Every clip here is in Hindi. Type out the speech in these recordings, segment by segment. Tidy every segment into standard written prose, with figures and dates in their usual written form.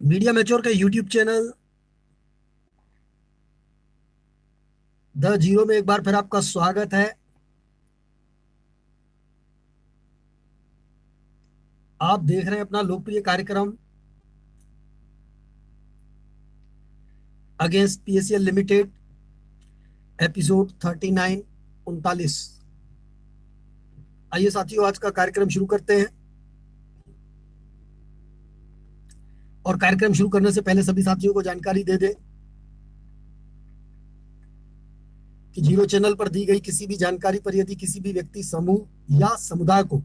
मीडिया मैच्योर का यूट्यूब चैनल द जीरो में एक बार फिर आपका स्वागत है। आप देख रहे हैं अपना लोकप्रिय कार्यक्रम अगेंस्ट पीएसएल लिमिटेड, एपिसोड 39 39। आइए साथियों, आज का कार्यक्रम शुरू करते हैं। और कार्यक्रम शुरू करने से पहले सभी साथियों को जानकारी दे दे कि जीरो चैनल पर दी गई किसी भी जानकारी पर यदि किसी भी व्यक्ति, समूह या समुदाय को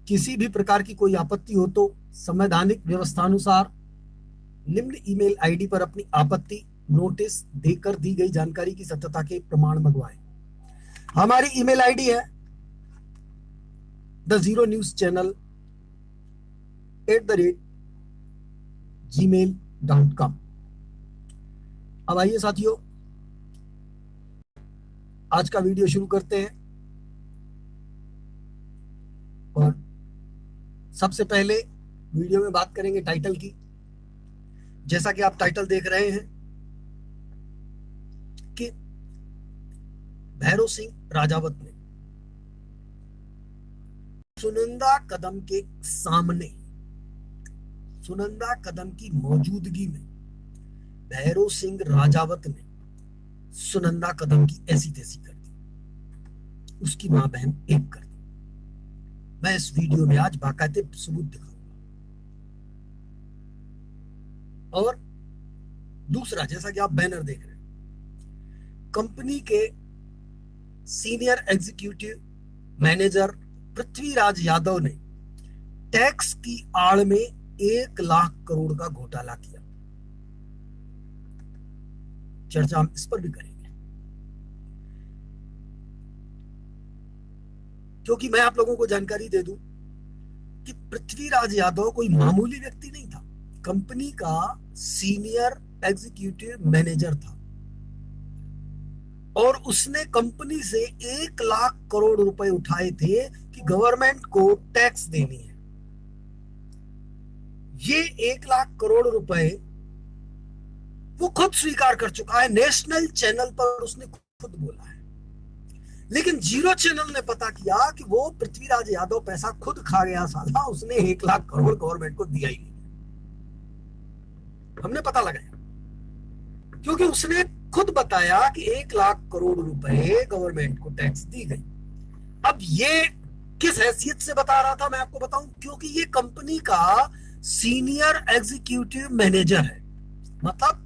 किसी भी प्रकार की कोई आपत्ति हो तो संवैधानिक व्यवस्थानुसार निम्न ईमेल आईडी पर अपनी आपत्ति नोटिस देकर दी गई जानकारी की सत्यता के प्रमाण मंगवाएं। हमारी ईमेल आईडी है the zero news channel @gmail.com। अब आइए साथियों, आज का वीडियो शुरू करते हैं। और सबसे पहले वीडियो में बात करेंगे टाइटल की। जैसा कि आप टाइटल देख रहे हैं कि भैरव सिंह राजावत ने सुनंदा कदम के सामने, सुनंदा कदम की मौजूदगी में भैरव सिंह राजावत ने सुनंदा कदम की ऐसी तैसी कर दी, उसकी मां बहन एक कर दी। मैं इस वीडियो में आज बाकायदे सबूत दिखाऊंगा। और दूसरा, जैसा कि आप बैनर देख रहे हैं, कंपनी के senior executive manager Prithviraj Yadav ने टैक्स की आड़ में 1 लाख करोड़ का घोटाला किया। चर्चा हम इस पर भी करेंगे, क्योंकि मैं आप लोगों को जानकारी दे दूं कि पृथ्वीराज यादव कोई मामूली व्यक्ति नहीं था। कंपनी का सीनियर एग्जीक्यूटिव मैनेजर था और उसने कंपनी से 1 लाख करोड़ रुपए उठाए थे कि गवर्नमेंट को टैक्स देनी है। ये 1 लाख करोड़ रुपए वो खुद स्वीकार कर चुका है, नेशनल चैनल पर उसने खुद बोला है। लेकिन जीरो चैनल ने पता किया कि वो पृथ्वीराज यादव पैसा खुद खा गया साला, उसने 1 लाख करोड़ गवर्नमेंट को दिया ही नहीं। हमने पता लगाया क्योंकि उसने खुद बताया कि 1 लाख करोड़ रुपए गवर्नमेंट को टैक्स दी गई। अब ये किस हैसियत से बता रहा था मैं आपको बताऊं, क्योंकि ये कंपनी का सीनियर एग्जीक्यूटिव मैनेजर है, मतलब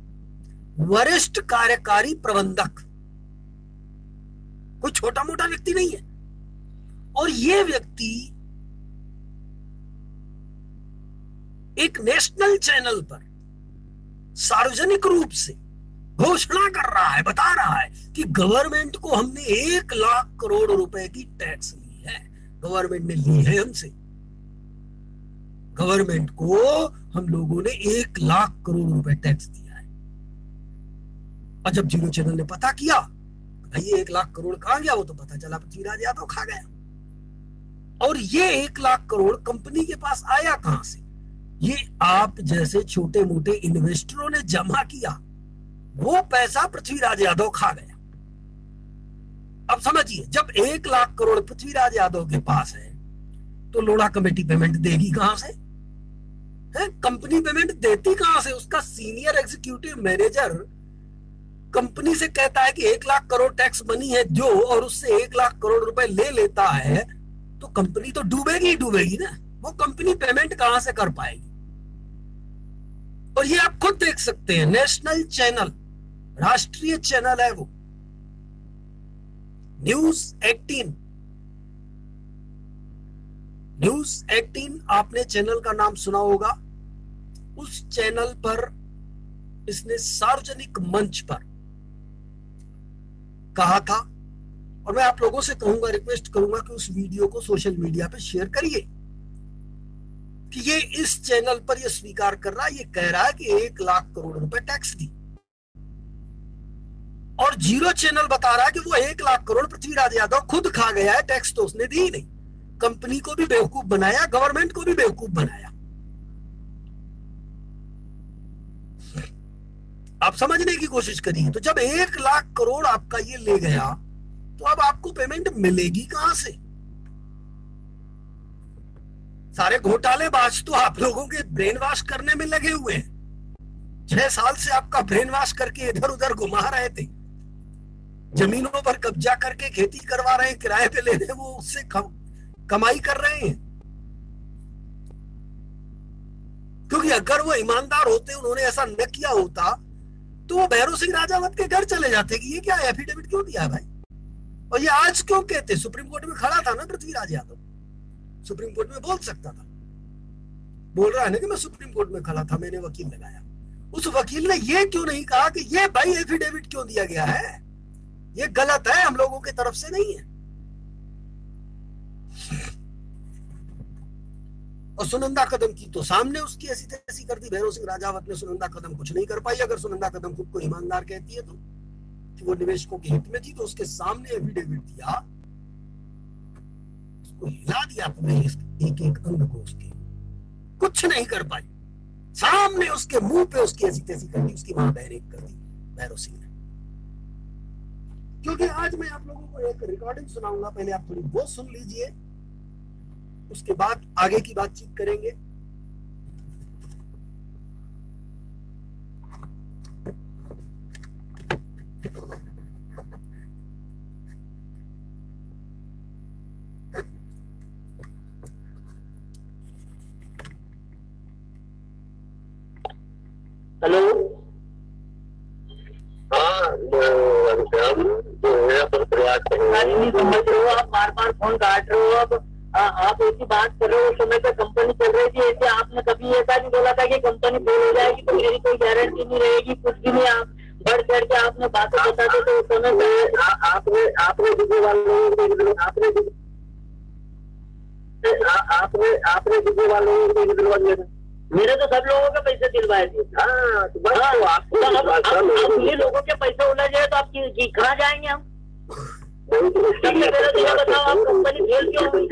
वरिष्ठ कार्यकारी प्रबंधक, कोई छोटा मोटा व्यक्ति नहीं है। और ये व्यक्ति एक नेशनल चैनल पर सार्वजनिक रूप से घोषणा कर रहा है, बता रहा है कि गवर्नमेंट को हमने 1 लाख करोड़ रुपए की टैक्स ली है, गवर्नमेंट ने ली है हमसे, गवर्नमेंट को हम लोगों ने 1 लाख करोड़ रुपए टैक्स दिया है। और जब जीरो चैनल ने पता किया भाई ये 1 लाख करोड़ कहां गया, वो तो पता चला पृथ्वीराज यादव खा गया। और ये 1 लाख करोड़ कंपनी के पास आया कहां से? ये आप जैसे छोटे मोटे इन्वेस्टरों ने जमा किया, वो पैसा पृथ्वीराज यादव खा गया। अब समझिए, जब 1 लाख करोड़ पृथ्वीराज यादव के पास है तो लोढ़ा कमेटी पेमेंट देगी कहां से? है कंपनी पेमेंट देती कहां से? उसका सीनियर एग्जीक्यूटिव मैनेजर कंपनी से कहता है कि 1 लाख करोड़ टैक्स बनी है जो, और उससे 1 लाख करोड़ रुपए ले लेता है, तो कंपनी तो डूबेगी ही डूबेगी ना। वो कंपनी पेमेंट कहां से कर पाएगी? और ये आप खुद देख सकते हैं, नेशनल चैनल, राष्ट्रीय चैनल है वो, न्यूज 18। न्यूज 18 आपने चैनल का नाम सुना होगा। उस चैनल पर इसने सार्वजनिक मंच पर कहा था, और मैं आप लोगों से कहूंगा, रिक्वेस्ट करूंगा कि उस वीडियो को सोशल मीडिया पे शेयर करिए कि ये इस चैनल पर ये स्वीकार कर रहा है, ये कह रहा है कि 1 लाख करोड़ रुपए टैक्स दी। और जीरो चैनल बता रहा है कि वो 1 लाख करोड़ पृथ्वीराज यादव खुद खा गया है, टैक्स तो उसने दी ही नहीं। कंपनी को भी बेवकूफ बनाया, गवर्नमेंट को भी बेवकूफ बनाया। आप समझने की कोशिश करिए। तो जब 1 लाख करोड़ आपका ये ले गया तो अब आपको पेमेंट मिलेगी कहां से? सारे घोटालेबाज तो आप लोगों के ब्रेन वॉश करने में लगे हुए हैं। 6 साल से आपका ब्रेन वॉश करके इधर उधर घुमा रहे थे, जमीनों पर कब्जा करके खेती करवा रहे हैं, किराए पे ले रहे हैं, वो उससे कमाई कर रहे हैं। क्योंकि अगर वो ईमानदार होते, उन्होंने ऐसा न किया होता तो वो भैरव सिंह राजावत के घर चले जाते कि ये क्या एफिडेविट क्यों दिया भाई, और ये आज क्यों कहते। सुप्रीम कोर्ट में खड़ा था ना पृथ्वीराज यादव, सुप्रीम कोर्ट में बोल सकता था। बोल रहा है ना कि मैं सुप्रीम कोर्ट में खड़ा था, मैंने वकील लगाया। उस वकील ने ये क्यों नहीं कहा कि ये भाई एफिडेविट क्यों दिया गया है, ये गलत है, हम लोगों की तरफ से नहीं है। और सुनंदा कदम की तो सामने उसकी ऐसी तैसी कर दी भैरव सिंह राजावत ने। सुनंदा कदम कुछ नहीं कर पाई। अगर सुनंदा कदम खुद को ईमानदार कहती है तो, कि वो निवेशकों के हित में थी, तो उसके सामने एफिडेविट दिया, उसको हिला दिया तुमने एक एक अंग को, उसके कुछ नहीं कर पाई। सामने उसके मुंह पे उसकी ऐसी तैसी कर दी, उसकी मां बहन एक कर दी भैरव सिंह ने। क्योंकि आज मैं आप लोगों को एक रिकॉर्डिंग सुनाऊंगा, पहले आप थोड़ी वो सुन लीजिए, उसके बाद आगे की बातचीत करेंगे। हेलो, हाँ, नहीं समझ रहे हो आप, बार बार फोन काट रहे हो। अब आप ऐसी बात कर रहे हो, उस समय पे कंपनी चल रही थी, ऐसे आपने कभी ऐसा नहीं बोला था कि कंपनी फेल हो जाएगी तो मेरी कोई गारंटी नहीं रहेगी, कुछ भी नहीं। आप बढ़ चढ़ के आपने बातें बताते थे उस समय पे। आपने दिखे वाले मेरे तो सब लोगों के पैसे दिलवाए थे। हाँ, तो बस अब ये लोगों के पैसे उलझ गए तो आप कहाँ जाएंगे हम? बताओ, आप कंपनी फेल क्यों हुई?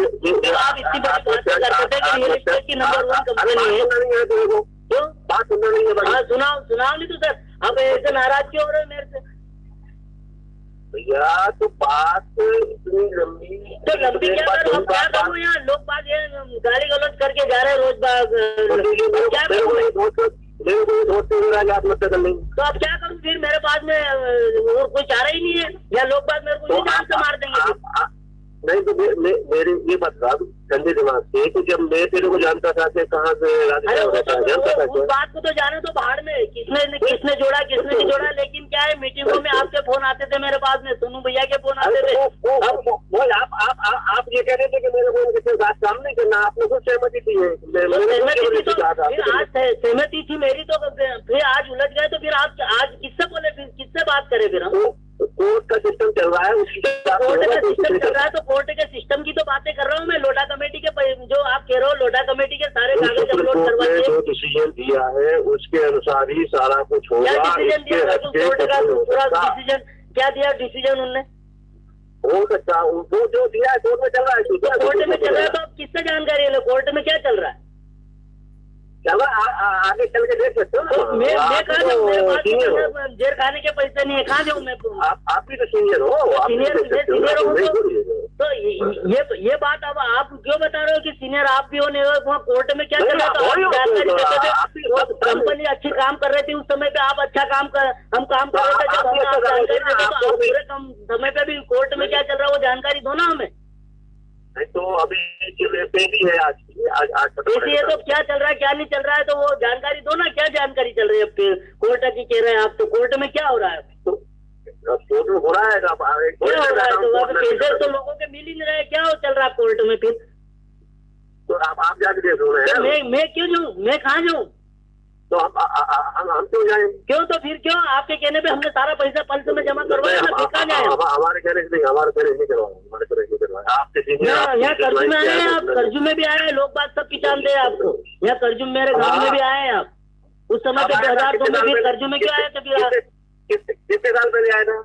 आप इतनी बड़ी बात करते थे कि रियल एस्टेट की नंबर 1 कंपनी है, क्यों बात सुनना नहीं है? हाँ, सुनाओ नहीं तो सर, आप ऐसे नाराज क्यों हो रहे हो मेरे से? भैया तो बात इतनी लंबी, तो लंबी क्या करूँ? हम क्या करूँ? यहाँ लोग बात गाली गलौज करके जा रहे हैं रोज बाग, क्या करूँ? तो अब क्या करूँ फिर? मेरे पास में और कोई चारा ही नहीं है, या लोग बात मेरे को जान से मार देंगे। नहीं तो मेरे ये बता ठंडे दिमाग से कि जब मैं तेरे को जानता था कि कहाँ से उस बात को तो जाने तो बाहर में किसने जोड़ा किसने नहीं जोड़ा, लेकिन क्या है, मीटिंगों में आपके फोन आते थे मेरे पास में, सोनू भैया के फोन आते थे। आप ये कह रहे थे कि मेरे को किसी बात काम नहीं करना, आपने कुछ सहमति थी है? आज सहमति थी मेरी, तो फिर आज उलझ गए, तो फिर आप आज किससे बोले, फिर किससे बात करें? फिर हम कोर्ट का सिस्टम चल रहा है, कोर्ट का सिस्टम चल रहा है, तो कोर्ट के सिस्टम की तो बातें कर रहा हूँ मैं। लोढ़ा कमेटी के जो आप कह रहे हो, लोढ़ा कमेटी के सारे कागज अपलोड करवाइए। जो डिसीजन दिया है उसके अनुसार ही सारा कुछ होगा। क्या डिसीजन दिया? कोर्ट का पूरा डिसीजन क्या दिया? डिसीजन उनने हो सकता वो जो दिया है कोर्ट में चल रहा है, कोर्ट में चल रहा है, तो आप किससे जानकारी है? कोर्ट में क्या चल रहा है? चलो आगे चल के देख सकते हो ना। मैं कहाँ जाऊँ? मेरे पास जेल खाने के पैसे नहीं है, कहाँ जाऊँ मैं? आप भी तो सीनियर हो, सीनियर हो तो ये बात अब आप क्यों बता रहे हो कि सीनियर आप भी हो? नहीं हो? वहाँ कोर्ट में क्या चल रहा था? जानकारी देते थे, कंपनी अच्छी काम कर रही थी उस समय पे, आप अच्छा हम काम कर रहे थे, जब हमें आप जानकारी देते तो पूरे कम समय पे भी कोर्ट में क्या चल रहा है वो जानकारी दो ना हमें। तो अभी पेशी है आज पेशी है, तो क्या चल रहा है क्या नहीं चल रहा है तो वो जानकारी दो ना। क्या जानकारी चल रही है कोर्ट की कह रहे हैं आप? तो कोर्ट में क्या हो रहा है? तो कोर्ट में हो रहा है, क्या हो रहा है? तो पैसे तो लोगों के मिल ही नहीं रहे, क्या चल रहा है कोर्ट में? फिर तो आप जाके देख रहे हैं। मैं क्यों जाऊँ? मैं कहाँ जाऊँ? तो हम क्यों जाए? क्यों? तो फिर क्यों? आपके कहने पे हमने सारा पैसा पल्स में जमा करवाया ना, फिर जाए? हमारे कहने से नहीं, हमारे कहने नहीं करवाया, हमारे कहने नहीं करवाया। आपके यहाँ कर्जू में आए हैं आप, कर्जू में भी आए हैं लोग, बात सब पहचानते हैं आपको। यहाँ कर्जू मेरे गाँव में भी आए हैं आप, उस समय पे 2002 में फिर कर्जू में क्यों आए थे? फिर कितने साल पहले आए थे?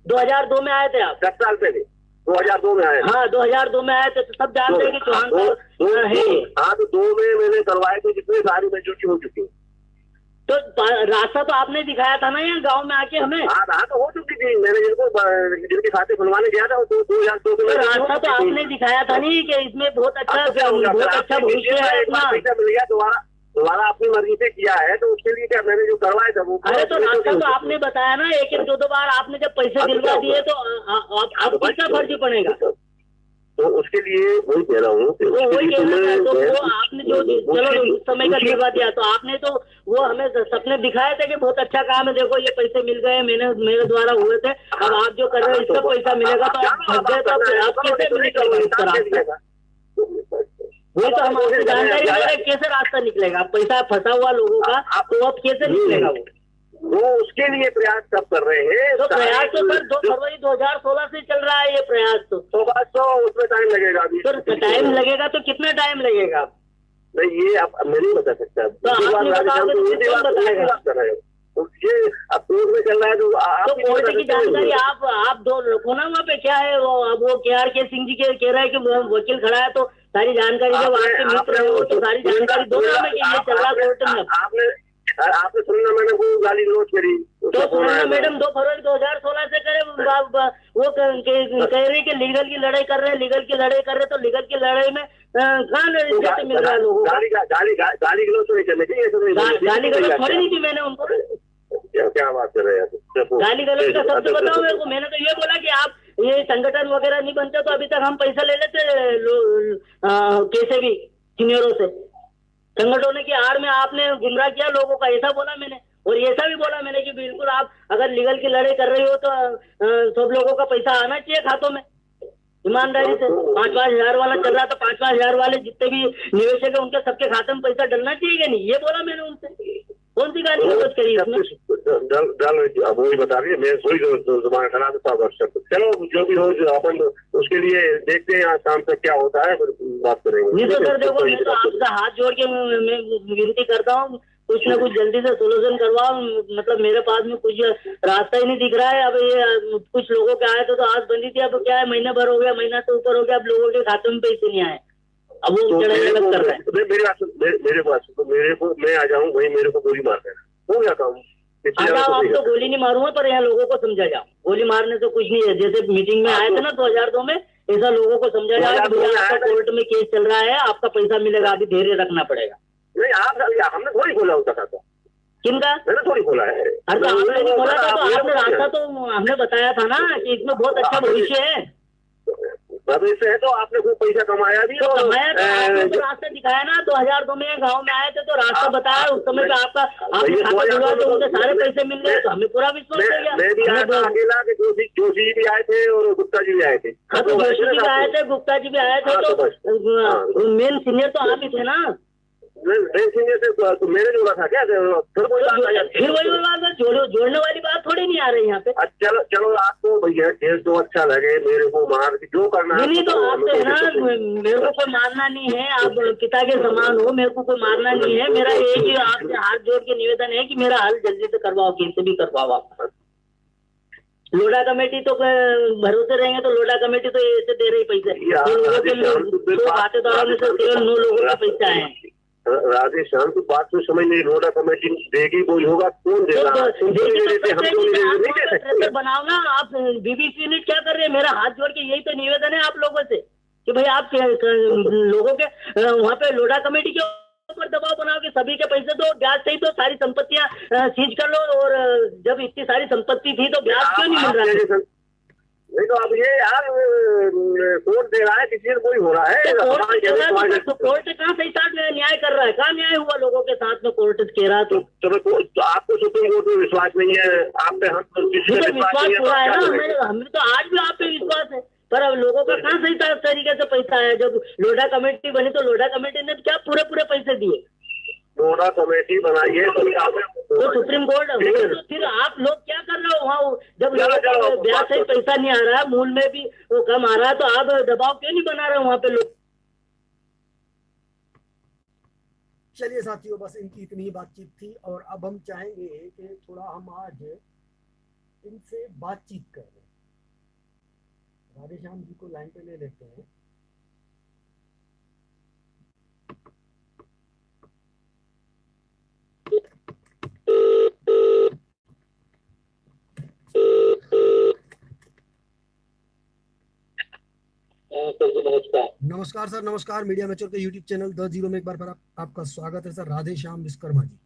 2002 में आए थे आप? 10 साल पहले 2002 में आए। हाँ 2002 में आए थे, तो सब जानते हैं कि चौहान है। हाँ तो 2 में मैंने करवाए थे, जितनी सारी मेच्योरिटी हो चुकी है। तो रास्ता तो आपने दिखाया था ना यहाँ गांव में आके हमें। हाँ तो हो चुकी थी, मैंने जिनके खाते खुलवाने गया था तो 2002 तो रास्ता तो आपने दिखाया था नहीं कि इसमें बहुत अच्छा भविष्य है अपना। पैसा मिल गया, दोबारा अपनी मर्जी से किया है, तो उसके लिए क्या मैंने जो करवाया था वो। अरे तो रास्ता तो आपने बताया ना, एक एक दो बार आपने जब पैसे दिलवा दिए तो आप कितना फर्जी पड़ेगा। तो उसके लिए वही कह रहा हूँ, तो वही कह रहा था। तो वो आपने जो चलो उस समय का दिलवा दिया, तो आपने तो वो हमें सपने दिखाए थे कि बहुत अच्छा काम है, देखो ये पैसे मिल गए, मेरे द्वारा हुए थे, अब आप जो कर रहे हो इसका पैसा मिलेगा, तो आप फंस गए, तो आप कैसे निकलोगे इसका रास्ता। वही तो हम आपसे जानकारी ले रहे, कैसे रास्ता निकलेगा, पैसा फंसा हुआ लोगों का, तो अब कैसे निकलेगा वो उसके लिए प्रयास सब कर रहे हैं। तो प्रयास तो सर 2 फरवरी 2016 से चल रहा है ये प्रयास। तो उसमें टाइम लगेगा अभी। तो टाइम लगेगा तो कितना टाइम लगेगा? नहीं ये अब मैं नहीं बता सकता। तो आप नहीं बताओगे तो कौन बताएगा? ये अब कोर्ट में चल रहा है तो कोर्ट की जानकारी आप दो रखो ना वहाँ पे। क्या है वो KRK सिंह जी के कह रहा है कि वकील खड़ा है, तो सारी जानकारी जब आपके मित्र हो तो सारी जानकारी दो ना हमें कि ये चल रहा कोर्ट में। आपने सुनना, मैंने वो गाली नोट करी तो सुनना मैडम 2 फरवरी 2016 से करे, वो कह रही कि लीगल की लड़ाई कर रहे हैं, लीगल की लड़ाई कर रहे, तो लीगल की लड़ाई में कहाँ इज्जत मिल रहा है लोगों को? गाली गलौज तो नहीं करने चाहिए। गाली गलौज थोड़ी नहीं थी मैंने उनको। क्या बात कर रहे हैं? गाली गलौज का शब्द बताओ मेरे को। मैंने तो ये बोला कि आप ये संगठन वगैरह नहीं बनते तो अभी तक हम पैसा ले लेते कैसे भी सीनियरों से। संगठनों की आड़ में आपने गुमराह किया लोगों का, ऐसा बोला मैंने। और ऐसा भी बोला मैंने कि बिल्कुल आप अगर लीगल की लड़ाई कर रही हो तो सब लोगों का पैसा आना चाहिए खातों में ईमानदारी से। 5-5 हजार वाला चल रहा था, 5-5 हजार वाले जितने भी निवेशक है उनके सबके खाते में पैसा डलना चाहिए कि नहीं, ये बोला मैंने उनसे। कौन सी गाली गलौज करी इसमें? अब वही बता रही है, मैं वही जमाना खड़ा था। चलो जो भी हो अपन उसके लिए देखते हैं शाम तक क्या होता है, फिर बात करेंगे। नहीं तो सर देखो, मैं तो आपका हाथ जोड़ के मैं विनती करता हूँ कुछ ना कुछ जल्दी से सोल्यूशन करवाओ। मतलब मेरे पास में कुछ रास्ता ही नहीं दिख रहा है। अब ये कुछ लोगों के आए तो आज बंदी थी, अब क्या है महीना भर हो गया, महीना से ऊपर हो गया, अब लोगों के खाते में पैसे नहीं आए, अब वो चढ़ाई अलग कर रहे हैं। मेरे को मैं आ जाऊँ वही मेरे को गोली मार देना, हो गया काम। आप तो गोली नहीं मारूंगा, पर यहाँ लोगों को समझा जाओ, गोली मारने से कुछ नहीं है। जैसे मीटिंग में आए थे ना 2002 में, ऐसा लोगों को समझा जाए कि भैया आपका कोर्ट में केस चल रहा है, आपका पैसा मिलेगा, अभी धैर्य रखना पड़ेगा। नहीं हमने थोड़ी खोला उसका खाता। किनका? मैंने थोड़ी खोला है। अरे तो आपने नहीं खोला था, तो आपने रास्ता तो हमने बताया था ना कि इसमें बहुत अच्छा भविष्य है। भविष्य है तो आपने खूब पैसा कमाया भी, तो कमाया तो आपने तो रास्ता दिखाया ना। 2002 में गाँव में आए थे तो रास्ता बताया, उस समय पे आपका आपने खाता खुलवा तो उनके सारे पैसे मिल गए, तो हमें पूरा विश्वास हो गया। मैं भी आया था अकेला, जोशी जी भी आए थे और गुप्ता जी भी आए थे। हाँ तो जोशी जी भी आए थे, गुप्ता जी भी आए थे, तो मेन सीनियर तो आप ही थे ना। तो मैंने जोड़ा था क्या? फिर वही बात है, जोड़ने वाली बात थोड़ी नहीं आ रही यहाँ पे। चलो आपको भैया केस जो अच्छा लगे मेरे को मार जो करना है। नहीं तो आप तो है ना, मेरे को कोई मारना नहीं है, आप पिता के समान हो, मेरे को कोई मारना नहीं है। मेरा एक ही आपसे हाथ जोड़ के निवेदन है कि मेरा हल जल्दी से करवाओ, कैसे भी करवाओ आप। लोडा कमेटी तो भरोसे रहेंगे तो लोडा कमेटी तो ऐसे दे रही पैसे, तो लोगों के खातेदारों में से केवल 9 लोगों के पैसे आए हैं। राधे श्याम की बात तो समझ नहीं, लोडा कमेटी देगी कोई होगा, कौन देगा? बनाओ ना आप। BBC यूनिट क्या कर रहे हैं? मेरा हाथ जोड़ के यही तो निवेदन है आप लोगों से कि भाई आप लोगों के वहाँ पे लोडा कमेटी के ऊपर दबाव बनाओ कि सभी के पैसे दो, ब्याज सही तो सारी संपत्तियां सीज कर लो। और जब इतनी सारी संपत्ति थी तो ब्याज क्यों नहीं मिल रहा है? नहीं तो अब ये यार कोर्ट दे रहा है, किसी कोई हो रहा है तो कोर्ट कहाँ सही साथ न्याय कर रहा है? कहाँ न्याय हुआ लोगों के साथ में? कोर्ट कह रहा तो आपको सुप्रीम कोर्ट में विश्वास नहीं है, आप पे हम विश्वास पूरा है ना। हमें तो आज भी आप पे विश्वास है, पर अब लोगों का कहाँ सही तरीके से पैसा है? जब लोडा कमेटी बनी तो लोडा कमेटी ने क्या पूरे पैसे दिए? लोडा कमेटी बनाइए तो सुप्रीम कोर्ट, तो फिर आप लोग क्या कर रहे हो वहाँ? जब लोगों को ब्याज से पैसा नहीं आ रहा है, मूल में भी वो कम आ रहा है, तो आप दबाव क्यों नहीं बना रहे वहाँ पे लोग? चलिए साथियों, बस इनकी इतनी ही बातचीत थी और अब हम चाहेंगे कि थोड़ा हम आज इनसे बातचीत कर रहे हैं। राधेश्याम जी को लाइन पे ले लेते हैं। नमस्कार सर, नमस्कार। मीडिया मैच्योर के यूट्यूब चैनल 10 में एक बार फिर आपका स्वागत है सर। राधे श्याम विश्वकर्मा जी।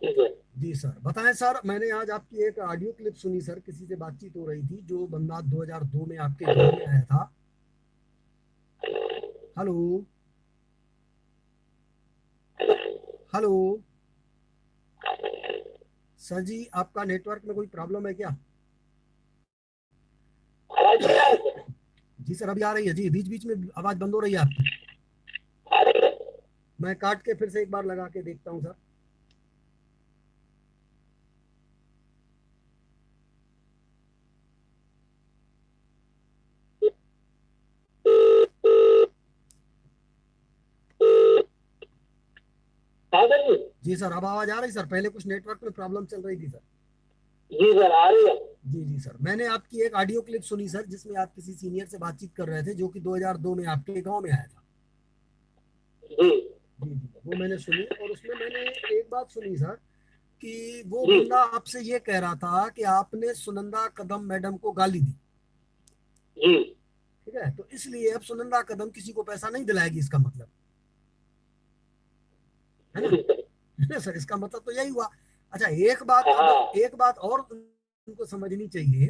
ठीक है जी सर, बताएं सर। मैंने आज आपकी एक ऑडियो क्लिप सुनी सर, किसी से बातचीत हो रही थी जो बंदा 2002 में आपके घर में आया था। हेलो हेलो सर जी, आपका नेटवर्क में कोई प्रॉब्लम है क्या? जी सर, अभी आ रही है जी। बीच बीच में आवाज बंद हो रही है आपकी। मैं काट के फिर से एक बार लगा के देखता हूँ सर। जी सर, अब आवाज आ रही सर। पहले कुछ नेटवर्क में प्रॉब्लम चल रही थी सर। जी सर, आ रही है। जी सर, मैंने आपकी एक ऑडियो क्लिप सुनी सर, जिसमें आप किसी सीनियर से बातचीत कर रहे थे जो कि 2002 में आपके गांव में आया था। जी जी, वो मैंने सुनी। और उसमें मैंने एक बात सुनी सर कि वो बंदा आपसे ये कह रहा था कि आपने सुनंदा कदम मैडम को गाली दी। जी ठीक है, तो इसलिए अब सुनंदा कदम किसी को पैसा नहीं दिलाएगी, इसका मतलब है ना सर? इसका मतलब तो यही हुआ। अच्छा, एक बात और उनको समझनी चाहिए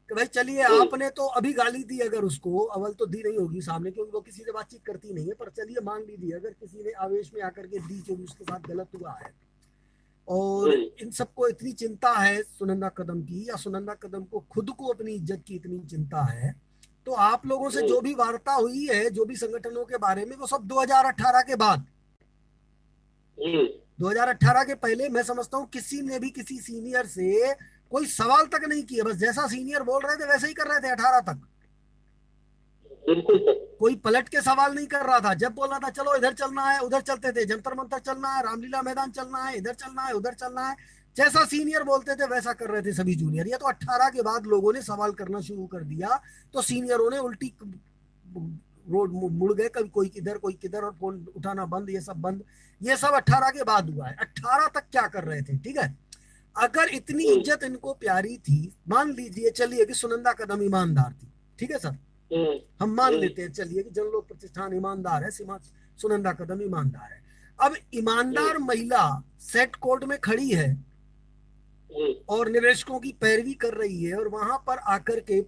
कि भाई चलिए, आपने तो अभी गाली दी, अगर उसको अव्वल तो दी नहीं होगी सामने, क्योंकि वो किसी से बातचीत करती नहीं है, पर चलिए मान लीजिए अगर किसी ने आवेश में आकर के दी, जो भी उसके साथ गलत हुआ है, और इन सबको इतनी चिंता है सुनंदा कदम की, या सुनंदा कदम को खुद को अपनी इज्जत की इतनी चिंता है, तो आप लोगों से जो भी वार्ता हुई है, जो भी संगठनों के बारे में, वो सब 2018 के बाद। 2018 के पहले मैं समझता हूँ किसी ने भी किसी सीनियर से कोई सवाल तक नहीं किया। बस जैसा सीनियर बोल रहे थे वैसे ही कर रहे थे 18 तक। बिल्कुल सर। कोई पलट के सवाल नहीं कर रहा था। जब बोल रहा था चलो इधर चलना है, उधर चलते थे। जंतर मंतर चलना है, रामलीला मैदान चलना है, इधर चलना है, उधर चलना है। जैसा सीनियर बोलते थे वैसा कर रहे थे सभी जूनियर। ये तो 18 के बाद लोगों ने सवाल करना शुरू कर दिया, तो सीनियरों ने उल्टी रोड मुड़ गए, कभी कोई किधर कोई किधर, और फोन उठाना बंद, ये सब बंद। ये सब 18 के बाद हुआ है। 18 तक क्या कर रहे थे? ठीक है, अगर इतनी इज्जत इनको प्यारी थी, मान लीजिए चलिए कि सुनंदा कदम ईमानदार थी, ठीक है सर, हम मान लेते हैं चलिए कि जनलोक प्रतिष्ठान ईमानदार है, सुनंदा कदम ईमानदार है। अब ईमानदार महिला सेट कोर्ट में खड़ी है और निवेशकों की पैरवी कर रही है, और वहां पर आकर के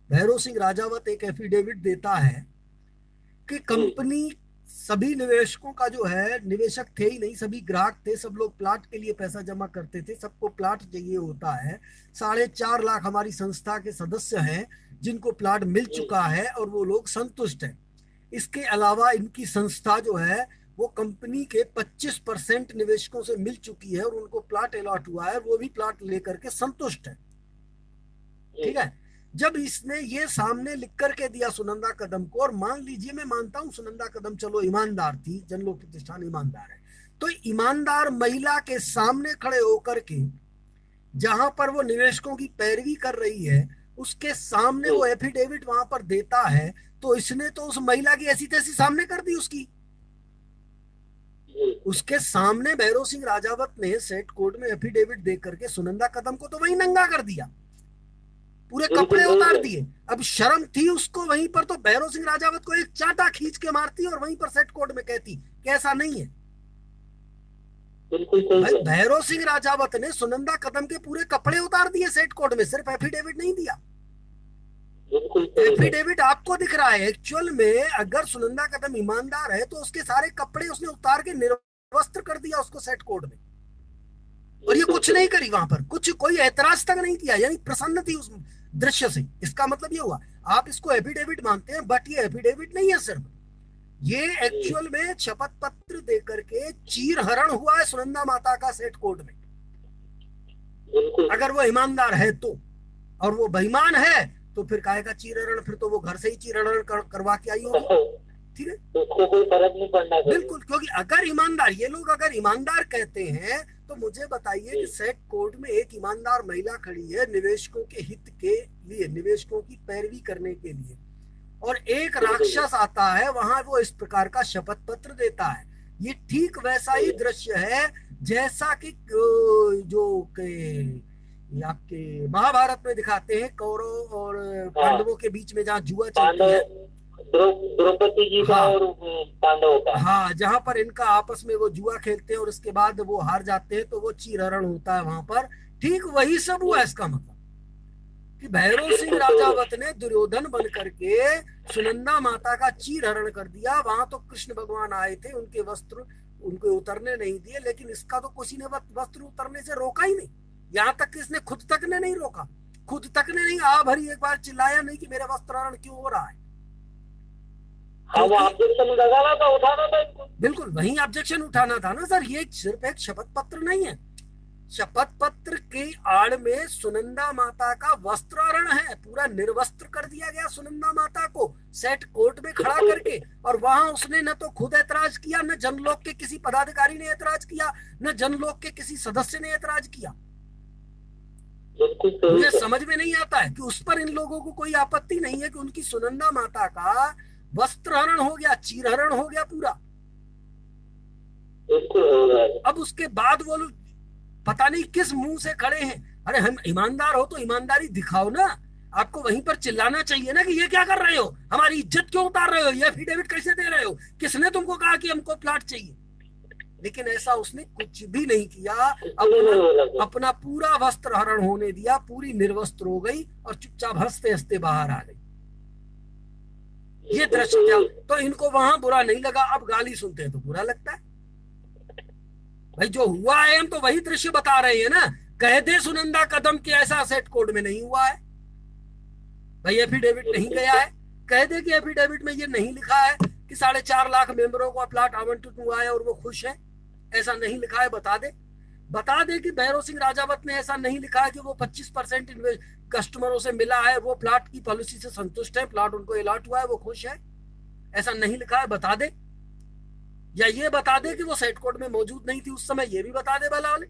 भैरव सिंह राजावत एक एफिडेविट देता है कि कंपनी सभी निवेशकों का जो है, निवेशक थे ही नहीं, सभी ग्राहक थे, सब लोग प्लाट के लिए पैसा जमा करते थे, सबको प्लाट चाहिए होता है। 4.5 लाख हमारी संस्था के सदस्य हैं जिनको प्लाट मिल चुका है और वो लोग संतुष्ट हैं। इसके अलावा इनकी संस्था जो है वो कंपनी के 25% निवेशकों से मिल चुकी है और उनको प्लाट अलॉट हुआ है, वो भी प्लाट लेकर के संतुष्ट है। ठीक है, जब इसने ये सामने लिख करके दिया सुनंदा कदम को, और मान लीजिए, मैं मानता हूं सुनंदा कदम चलो ईमानदार थी, जनलोक प्रतिष्ठान ईमानदार है, तो ईमानदार महिला के सामने खड़े होकर के जहां पर वो निवेशकों की पैरवी कर रही है, उसके सामने वो एफिडेविट वहां पर देता है, तो इसने तो उस महिला की ऐसी तैसी सामने कर दी उसके सामने भैरव सिंह राजावत ने सेट कोर्ट में एफिडेविट दे करके सुनंदा कदम को तो वही नंगा कर दिया, पूरे कपड़े उतार दिए। अब शर्म थी उसको वहीं पर, तो भैरव सिंह राजावत को एक चाटा खींच के मारती और वहीं पर सेट कोर्ट में कहती कि ऐसा नहीं है। भैरव सिंह राजावत ने सुनंदा कदम के पूरे कपड़े उतार दिए सेट कोर्ट में, सिर्फ एफिडेविट नहीं दिया। एफिडेविट आपको दिख रहा है, एक्चुअल में अगर सुनंदा कदम ईमानदार है तो उसके सारे कपड़े उसने उतार के निर्वस्त्र कर दिया उसको सेट कोर्ट में, और ये कुछ नहीं करी वहां पर, कुछ कोई ऐतराज तक नहीं किया, यानी प्रसन्न थी उस दृश्य से। इसका मतलब ये हुआ, आप इसको एफिडेविट मानते हैं, बट ये एफिडेविट नहीं है, सिर्फ ये एक्चुअल में शपथ पत्र देकर के चीर हरण हुआ है सुनंदा माता का सेट कोर्ट में। अगर वो ईमानदार है तो, और वो बेईमान है तो फिर काहे का चीर हरण? फिर तो वो घर से ही चीर हरण करवा के आई होगी। ठीक है, उसको कोई फर्क नहीं पड़ना। बिल्कुल, क्योंकि अगर ईमानदार, ये लोग अगर ईमानदार कहते हैं तो मुझे बताइए कि सेट कोर्ट में एक ईमानदार महिला खड़ी है निवेशकों के हित के लिए, निवेशकों की पैरवी करने के लिए, और एक राक्षस आता है वहां, वो इस प्रकार का शपथ पत्र देता है। ये ठीक वैसा ही दृश्य है जैसा कि जो आपके महाभारत में दिखाते हैं, कौरव और पांडवों के बीच में जहाँ जुआ चलती है, द्रौपदी जी का हाँ और पांडवों का। हाँ, जहां पर इनका आपस में वो जुआ खेलते हैं और उसके बाद वो हार जाते हैं तो वो चीरहरण होता है वहां पर। ठीक वही सब हुआ इसका मतलब कि भैरव सिंह बिल्कुल सही है। राजावत ने दुर्योधन बन करके सुनंदा माता का चीरहरण कर दिया। वहां तो कृष्ण भगवान आए थे, उनके वस्त्र उनको उतरने नहीं दिए, लेकिन इसका तो किसी ने वस्त्र उतरने से रोका ही नहीं। यहाँ तक कि इसने खुद तक ने नहीं रोका, खुद तक ने नहीं आ भरी एक बार चिल्लाया नहीं कि मेरा वस्त्रहरण क्यों हो रहा है। हाँ, वो ऑब्जेक्शन लगाना था, उठाना था इनको। बिल्कुल वही ऑब्जेक्शन उठाना था ना सर। ये सिर्फ एक शपथ पत्र नहीं है, शपथ पत्र की आड़ में सुनंदा माता का वस्त्रहरण है। पूरा निर्वस्त्र कर दिया गया सुनंदा माता को सेट कोर्ट में खड़ा करके। और वहां उसने न तो खुद ऐतराज किया, न जनलोक के किसी पदाधिकारी ने ऐतराज किया, न जनलोक के किसी सदस्य ने ऐतराज किया। मुझे समझ में नहीं आता है कि उस पर इन लोगों को कोई आपत्ति नहीं है कि उनकी सुनंदा माता का वस्त्रहरण हो गया, चीरहरण हो गया पूरा। अब उसके बाद वो लोग पता नहीं किस मुंह से खड़े हैं। अरे हम ईमानदार हो तो ईमानदारी दिखाओ ना। आपको वहीं पर चिल्लाना चाहिए ना कि ये क्या कर रहे हो, हमारी इज्जत क्यों उतार रहे हो, ये एफिडेविट कैसे दे रहे हो, किसने तुमको कहा कि हमको प्लाट चाहिए। लेकिन ऐसा उसने कुछ भी नहीं किया। अपना पूरा वस्त्र हरण होने दिया, पूरी निर्वस्त्र हो गई और चुपचाप हंसते हंसते बाहर आ गई। ये दृश्य क्या, तो इनको वहां बुरा नहीं लगा, अब गाली सुनते हैं तो बुरा लगता है। भाई जो हुआ है हम तो वही दृश्य बता रहे हैं ना। कह दे सुनंदा कदम के ऐसा सेट कोड में नहीं हुआ है भाई, एफिडेविट नहीं गया है। कह दे कि एफिडेविट में ये नहीं लिखा है कि 4.5 लाख मेंबरों को प्लाट आवंटित हुआ है और वो खुश है, ऐसा नहीं लिखा है। बता दे कि भैरव सिंह राजावत ने ऐसा नहीं लिखा है कि वो 25% कस्टमरों से मिला है, वो प्लाट की पॉलिसी से संतुष्ट है, प्लाट उनको अलॉट हुआ है, वो खुश है, ऐसा नहीं लिखा है। बता दे। या ये बता दे कि वो सेट कोड में मौजूद नहीं थी उस समय, ये भी बता दे भला वाले।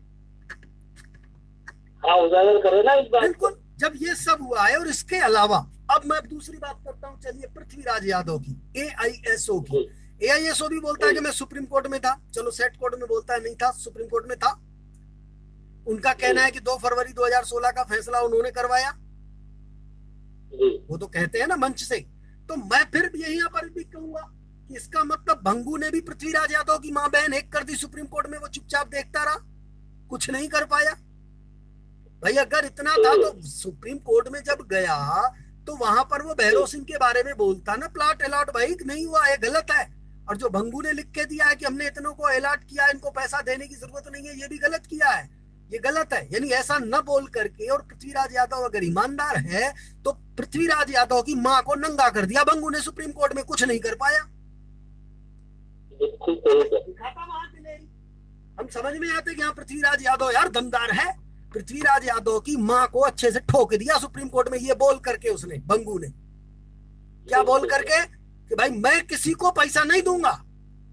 हाँ, उजागर करे ना इस बात। बिल्कुल। जब ये सब हुआ है और इसके अलावा अब मैं दूसरी बात करता हूं, चलिए पृथ्वीराज यादव की, AISO की। AISO भी बोलता है कि मैं सुप्रीम कोर्ट में था, चलो सेट कोर्ट में बोलता है नहीं था, सुप्रीम कोर्ट में था। उनका कहना है कि 2 फरवरी 2016 का फैसला उन्होंने करवाया, वो तो कहते हैं ना मंच से। तो मैं फिर भी यहीं पर भी कहूंगा कि इसका मतलब भंगू ने भी पृथ्वीराज यादव की मां बहन एक कर दी सुप्रीम कोर्ट में, वो चुपचाप देखता रहा, कुछ नहीं कर पाया। भाई अगर इतना था तो सुप्रीम कोर्ट में जब गया तो वहां पर वो भैरव सिंह के बारे में बोलता ना, प्लाट अलॉट भाई नहीं हुआ है, गलत है। और जो भंगू ने लिख के दिया है कि हमने इतनों को अलॉट किया, इनको पैसा देने की जरूरत नहीं है, ये भी गलत किया है, ये गलत है। यानी ऐसा न बोल करके, और पृथ्वीराज यादव अगर ईमानदार है तो पृथ्वीराज यादव की मां को नंगा कर दिया भंगू ने सुप्रीम कोर्ट में, कुछ नहीं कर पाया। हम समझ में आते कि यहाँ पृथ्वीराज यादव यार दमदार है। पृथ्वीराज यादव की मां को अच्छे से ठोक दिया सुप्रीम कोर्ट में, ये बोल करके उसने, भंगू ने क्या बोल करके कि भाई मैं किसी को पैसा नहीं दूंगा,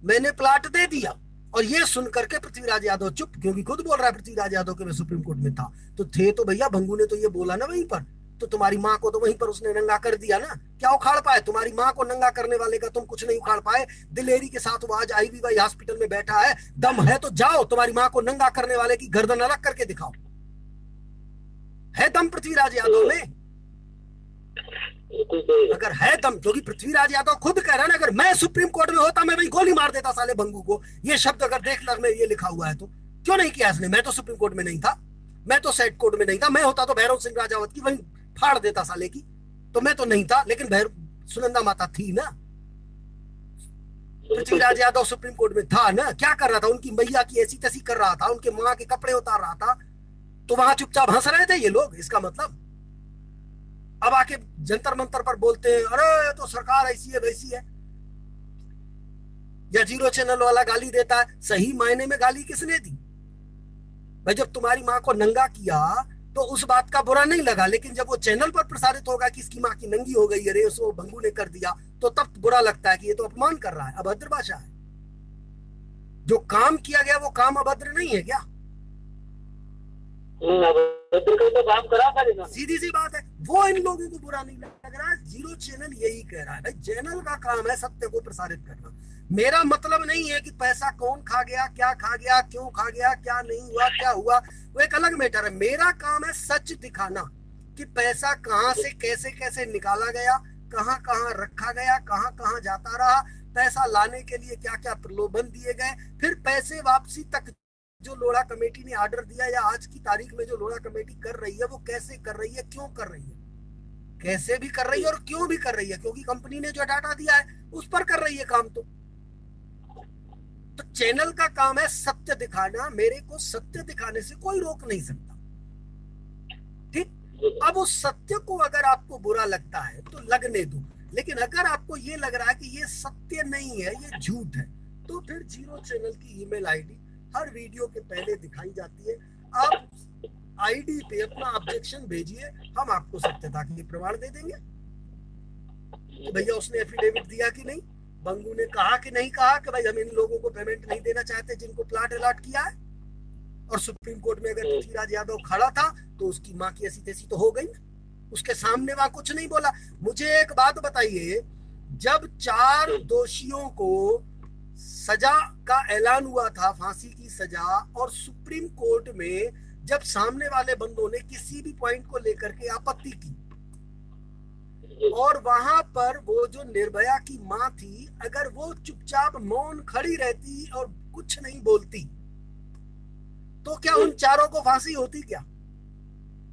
मैंने प्लाट दे दिया। और ये सुन करके पृथ्वीराज यादव चुप, क्योंकि खुद बोल रहा है पृथ्वीराज यादव के मैं सुप्रीम कोर्ट में था। तो थे तो भैया, भंगू ने तो ये बोला ना वहीं पर, तो तुम्हारी माँ को तो वहीं पर उसने नंगा कर दिया ना। क्या उखाड़ पाए? तुम्हारी माँ को नंगा करने वाले का तुम कुछ नहीं उखाड़ पाए। दिलेरी के साथ वो आज IVY हॉस्पिटल में बैठा है। दम है तो जाओ, तुम्हारी माँ को नंगा करने वाले की गर्दन अलग करके दिखाओ। है दम पृथ्वीराज यादव में? अगर है दम, क्योंकि पृथ्वीराज यादव खुद कह रहा है ना, अगर मैं सुप्रीम कोर्ट में होता मैं वही गोली मार देता साले भंगू को। ये शब्द अगर देख लग में ये लिखा हुआ है तो क्यों नहीं किया इसने? मैं तो सुप्रीम कोर्ट में नहीं था, मैं तो सेट कोर्ट में नहीं था, मैं होता तो भैरव सिंह राजावत की वही फाड़ देता साले की। तो मैं तो नहीं था, लेकिन सुनंदा माता थी ना। पृथ्वीराज यादव सुप्रीम कोर्ट में था ना, क्या कर रहा था? उनकी मैया की ऐसी तैसी कर रहा था, उनके माँ के कपड़े उतार रहा था, तो वहां चुपचाप हंस रहे थे ये लोग। इसका मतलब अब आके जंतर मंतर पर बोलते हैं अरे तो सरकार ऐसी है वैसी है, या जीरो चैनल वाला गाली देता है। सही मायने में गाली किसने दी भाई? जब तुम्हारी माँ को नंगा किया तो उस बात का बुरा नहीं लगा, लेकिन जब वो चैनल पर प्रसारित होगा कि इसकी माँ की नंगी हो गई, अरे उसको भंगू ने कर दिया, तो तब बुरा लगता है कि ये तो अपमान कर रहा है, अभद्र भाषा है। जो काम किया गया वो काम अभद्र नहीं है क्या? तो काम करा था, सीधी सी बात है। वो इन लोगों को बुरा नहीं लग रहा है। जीरो चैनल यही कह रहा है भाई, चैनल का काम है सत्य को प्रसारित करना। मेरा मतलब नहीं है कि पैसा कौन खा गया, क्या खा गया, क्यों खा गया, क्या नहीं हुआ, क्या हुआ, वो एक अलग मैटर है। मेरा काम है सच दिखाना कि पैसा कहां से कैसे कैसे निकाला गया, कहां कहां रखा गया, कहां कहां जाता रहा, पैसा लाने के लिए क्या क्या प्रलोभन दिए गए, फिर पैसे वापसी तक जो लोढ़ा कमेटी ने ऑर्डर दिया या आज की तारीख में जो लोढ़ा कमेटी कर रही है वो कैसे कर रही है, क्यों कर रही है, कैसे भी कर रही है और क्यों भी कर रही है, क्योंकि कंपनी ने जो डाटा दिया है उस पर कर रही है काम। तो चैनल का काम है सत्य दिखाना, मेरे को सत्य दिखाने से कोई रोक नहीं सकता। ठीक, अब उस सत्य को अगर आपको बुरा लगता है तो लगने दो, लेकिन अगर आपको ये लग रहा है कि ये सत्य नहीं है, ये झूठ है, तो फिर जीरो चैनल की ईमेल आईडी हर वीडियो के पहले दिखाई जाती है। आप आईडी पे अपना ऑब्जेक्शन भेजिए, हम आपको सत्यता के प्रमाण दे देंगे कि भैया उसने एफिडेविट दिया कि नहीं, बंगू ने कहा कि नहीं कहा कि भाई हम इन लोगों को पेमेंट नहीं देना चाहते जिनको प्लाट अलॉट किया है। और सुप्रीम कोर्ट में अगर पृथ्वीराज यादव खड़ा था तो उसकी माँ की ऐसी तैसी तो हो गई, उसके सामने वहां कुछ नहीं बोला। मुझे एक बात बताइए, जब 4 दोषियों को सजा का ऐलान हुआ था, फांसी की सजा, और सुप्रीम कोर्ट में जब सामने वाले बंदों ने किसी भी पॉइंट को लेकर के आपत्ति की और वहां पर वो जो निर्भया की मां थी, अगर वो चुपचाप मौन खड़ी रहती और कुछ नहीं बोलती तो क्या उन चारों को फांसी होती? क्या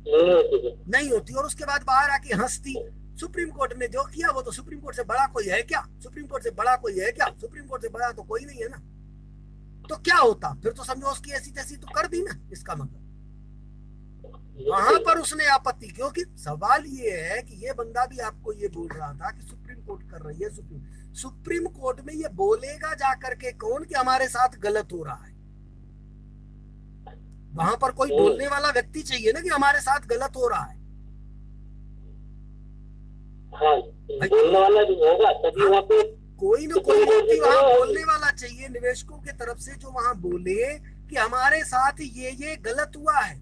नहीं होती। और उसके बाद बाहर आके हंसती। सुप्रीम कोर्ट ने जो किया वो तो सुप्रीम कोर्ट से बड़ा कोई है क्या? सुप्रीम कोर्ट से बड़ा कोई है क्या? सुप्रीम कोर्ट से बड़ा तो कोई नहीं है ना। तो क्या होता फिर? तो समझो उसकी ऐसी तैसी तो कर दी ना। इसका मतलब वहां पर उसने आपत्ति, क्योंकि सवाल ये है कि ये बंदा भी आपको ये बोल रहा था कि सुप्रीम कोर्ट कर रही है। सुप्रीम कोर्ट में ये बोलेगा जाकर के कौन कि हमारे साथ गलत हो रहा है? वहां पर कोई बोलने वाला व्यक्ति चाहिए ना कि हमारे साथ गलत हो रहा है। हाँ, बोलने वाला भी होगा तभी वहाँ पे कोई ना कोई व्यक्ति वहां बोलने वाला चाहिए निवेशकों के तरफ से, जो वहां बोले कि हमारे साथ ये गलत हुआ है।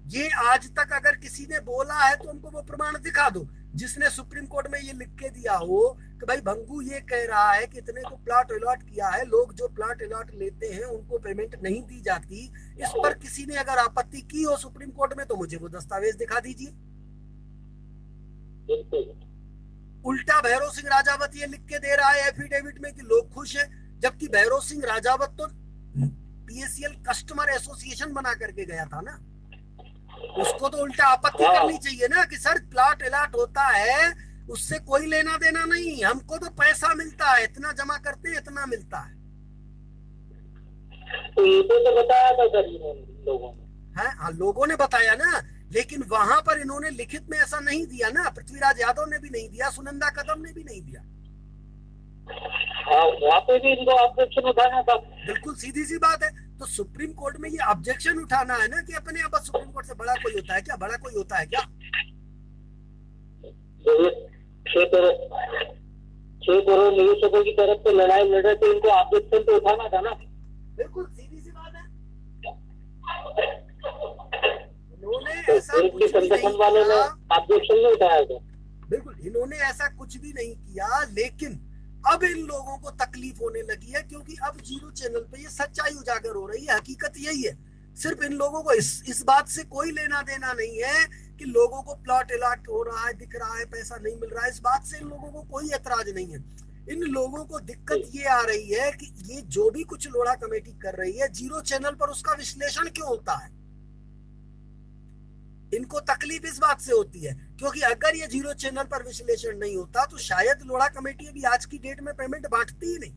ये आज तक अगर किसी ने बोला है तो उनको वो प्रमाण दिखा दो, जिसने सुप्रीम कोर्ट में ये लिख के दिया हो कि भाई भंगू ये कह रहा है कि इतने को प्लॉट अलॉट किया है, लोग जो प्लॉट अलॉट लेते हैं उनको पेमेंट नहीं दी जाती। इस पर किसी ने अगर आपत्ति की हो सुप्रीम कोर्ट में तो मुझे वो दस्तावेज दिखा दीजिए। उल्टा भैरव सिंह राजावत ये लिख के दे रहा है एफिडेविट में कि लोग खुश है, जबकि भैरव सिंह राजावत तो पीएससीएल कस्टमर एसोसिएशन बना करके गया था ना। उसको तो उल्टा आपत्ति करनी चाहिए ना कि सर प्लॉट अलॉट होता है, उससे कोई लेना देना नहीं, हमको तो पैसा मिलता है, इतना जमा करते हैं इतना मिलता है। तो ये तो बताया था सर लोगों ने। हाँ, लोगों ने बताया ना, लेकिन वहां पर इन्होंने लिखित में ऐसा नहीं दिया ना। पृथ्वीराज यादव ने भी नहीं दिया, सुनंदा कदम ने भी नहीं दिया। हाँ, वहाँ पे भी इनको ऑब्जेक्शन उठाना था। बिल्कुल सीधी सी बात है। तो सुप्रीम कोर्ट में ये ऑब्जेक्शन उठाना है ना कि अपने आप सुप्रीम कोर्ट से बड़ा कोई होता है क्या? बड़ा कोई होता है क्या? 6 करोड़ निवेशकों की तरफ से लड़ाई लड़ रहे थे, इनको ऑब्जेक्शन तो उठाना था ना। बिल्कुल सीधी सी बात है। इन्होंने ऐसा कुछ भी नहीं वालों ने ऑब्जेक्शन नहीं उठाया था। बिल्कुल, इन्होंने ऐसा कुछ भी नहीं किया, लेकिन अब इन लोगों को तकलीफ होने लगी है क्योंकि अब जीरो चैनल पे ये सच्चाई उजागर हो रही है। हकीकत यही है। सिर्फ इन लोगों को इस बात से कोई लेना देना नहीं है कि लोगों को प्लॉट अलॉट हो रहा है, दिख रहा है, पैसा नहीं मिल रहा है। इस बात से इन लोगों को कोई एतराज नहीं है। इन लोगों को दिक्कत ये आ रही है कि ये जो भी कुछ लोढ़ा कमेटी कर रही है जीरो चैनल पर, उसका विश्लेषण क्यों होता है? इनको तकलीफ इस बात से होती है क्योंकि अगर ये जीरो चैनल पर विश्लेषण नहीं होता तो शायद लोढ़ा कमेटी अभी आज की डेट में पेमेंट बांटती ही नहीं।